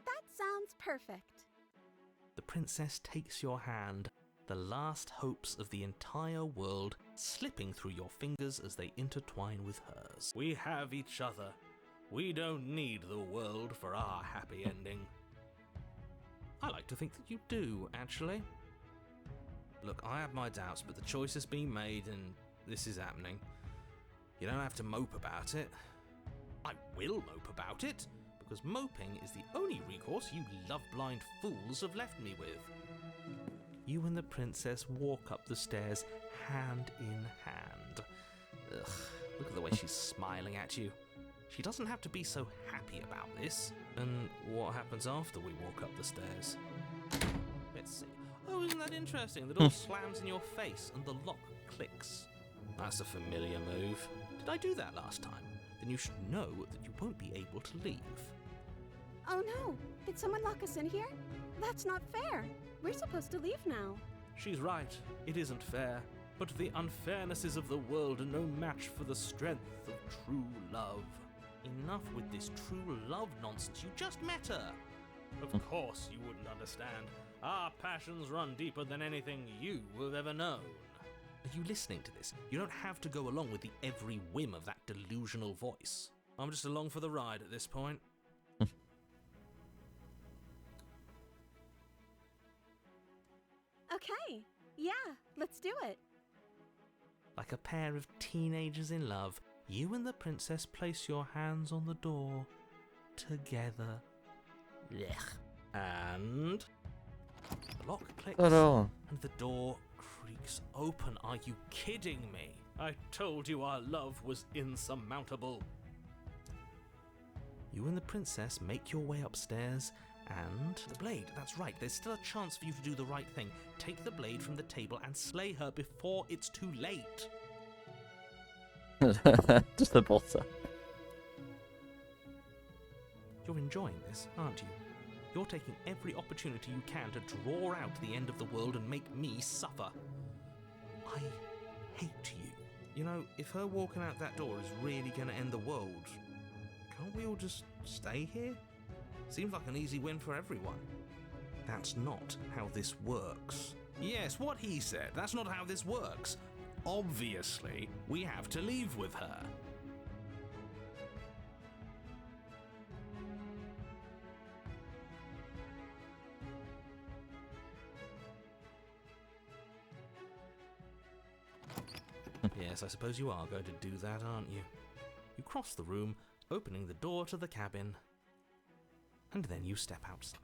That sounds perfect. The princess takes your hand, the last hopes of the entire world slipping through your fingers as they intertwine with hers. We have each other. We don't need the world for our happy ending. I like to think that you do, actually. Look, I have my doubts, but the choice has been made and this is happening. You don't have to mope about it. I will mope about it, because moping is the only recourse you love-blind fools have left me with. You and the princess walk up the stairs hand in hand. Ugh, look at the way she's smiling at you. She doesn't have to be so happy about this. And what happens after we walk up the stairs? Let's see. Oh, isn't that interesting? The door slams in your face and the lock clicks. That's a familiar move. Did I do that last time? Then you should know that you won't be able to leave. Oh no! Did someone lock us in here? That's not fair! We're supposed to leave now. She's right. It isn't fair. But the unfairnesses of the world are no match for the strength of true love. Enough with this true love nonsense. You just met her. Of course you wouldn't understand. Our passions run deeper than anything you have ever known. Are you listening to this? You don't have to go along with the every whim of that delusional voice. I'm just along for the ride at this point. Okay, yeah, let's do it. Like a pair of teenagers in love, you and the princess place your hands on the door together. Blech. And the lock clicks Alors. and the door creaks open. Are you kidding me? I told you our love was insurmountable. You and the princess make your way upstairs and the blade. That's right, there's still a chance for you to do the right thing. Take the blade from the table and slay her before it's too late. Tout ça pour ça. You're enjoying this, aren't you? You're taking every opportunity you can to draw out the end of the world and make me suffer. I hate you. You know, if her walking out that door is really going to end the world, can't we all just stay here? Seems like an easy win for everyone. That's not how this works. Yes, what he said. That's not how this works. Obviously, we have to leave with her. Yes, I suppose you are going to do that, aren't you? You cross the room, opening the door to the cabin, and then you step outside.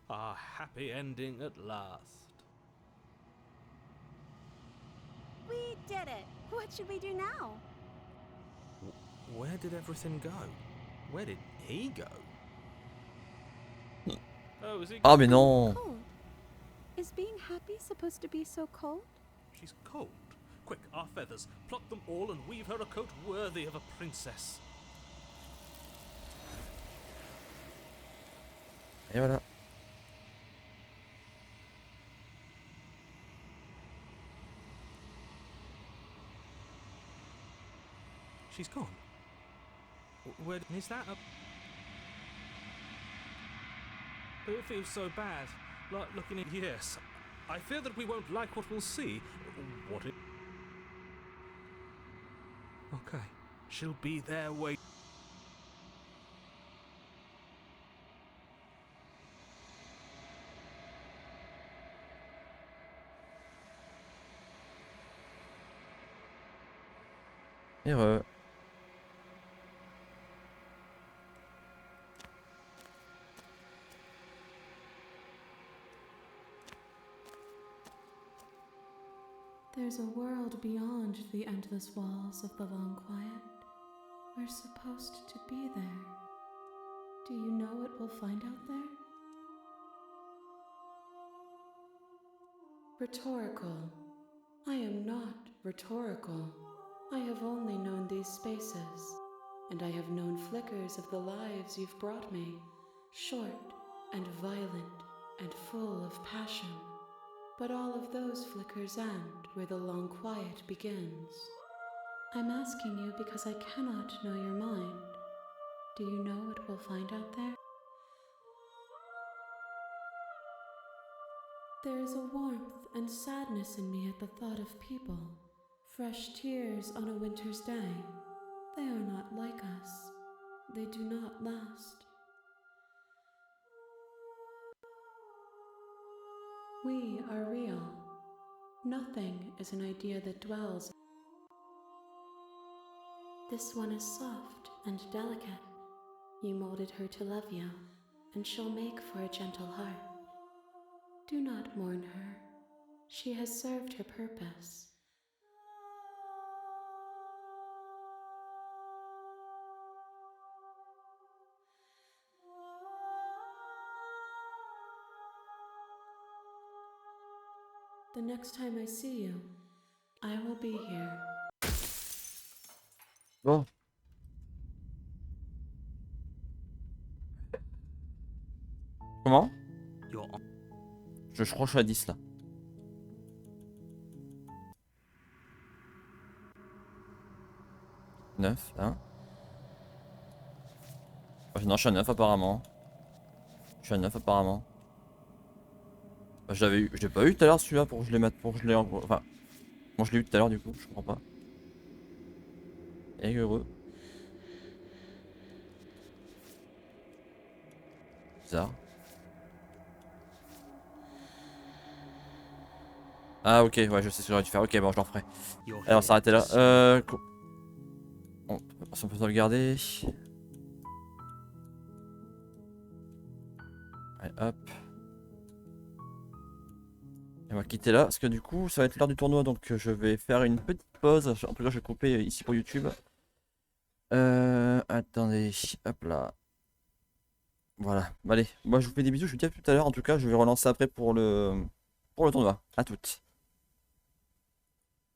Our happy ending at last. We did it! What should we do now? Where did everything go? Where did he go? Oh, is he? Ah mais non. Cold. Is being happy supposed to be so cold? She's cold. Quick, our feathers. Pluck them all and weave her a coat worthy of a princess. Et voilà. She's gone. Where is that? It feels so bad. Like looking in. Yes. I fear that we won't like what we'll see. What it. Okay. She'll be there waiting. Heureux. There's a world beyond the endless walls of the long quiet. We're supposed to be there. Do you know what we'll find out there? Rhetorical. I am not rhetorical. I have only known these spaces, and I have known flickers of the lives you've brought me, short and violent and full of passion. But all of those flickers end where the long quiet begins. I'm asking you because I cannot know your mind. Do you know what we'll find out there? There is a warmth and sadness in me at the thought of people. Fresh tears on a winter's day. They are not like us. They do not last. We are real. Nothing is an idea that dwells. This one is soft and delicate. You molded her to love you, and she'll make for a gentle heart. Do not mourn her. She has served her purpose. The next time I see you, I will be here. Bon. Comment? Je crois que je suis à 10 là. Neuf, hein? Non, je suis à 9 apparemment. Je suis à 9 apparemment. Bah, je l'avais eu, je l'ai pas eu tout à l'heure celui-là pour que je les mette, pour que je l'ai enfin. Moi je l'ai eu tout à l'heure du coup, je comprends pas. Et heureux. Bizarre. Ah ok, ouais, je sais ce que j'aurais dû faire. Ok, bon, je l'en ferai. Alors, s'arrêter là. Bon, on peut sauvegarder. Allez, hop. Et on va quitter là, parce que du coup, ça va être l'heure du tournoi, donc je vais faire une petite pause. En tout cas, je vais couper ici pour YouTube. Attendez, hop là. Voilà, allez, moi je vous fais des bisous, je vous dis à tout à l'heure. En tout cas, je vais relancer après pour le tournoi. À toutes.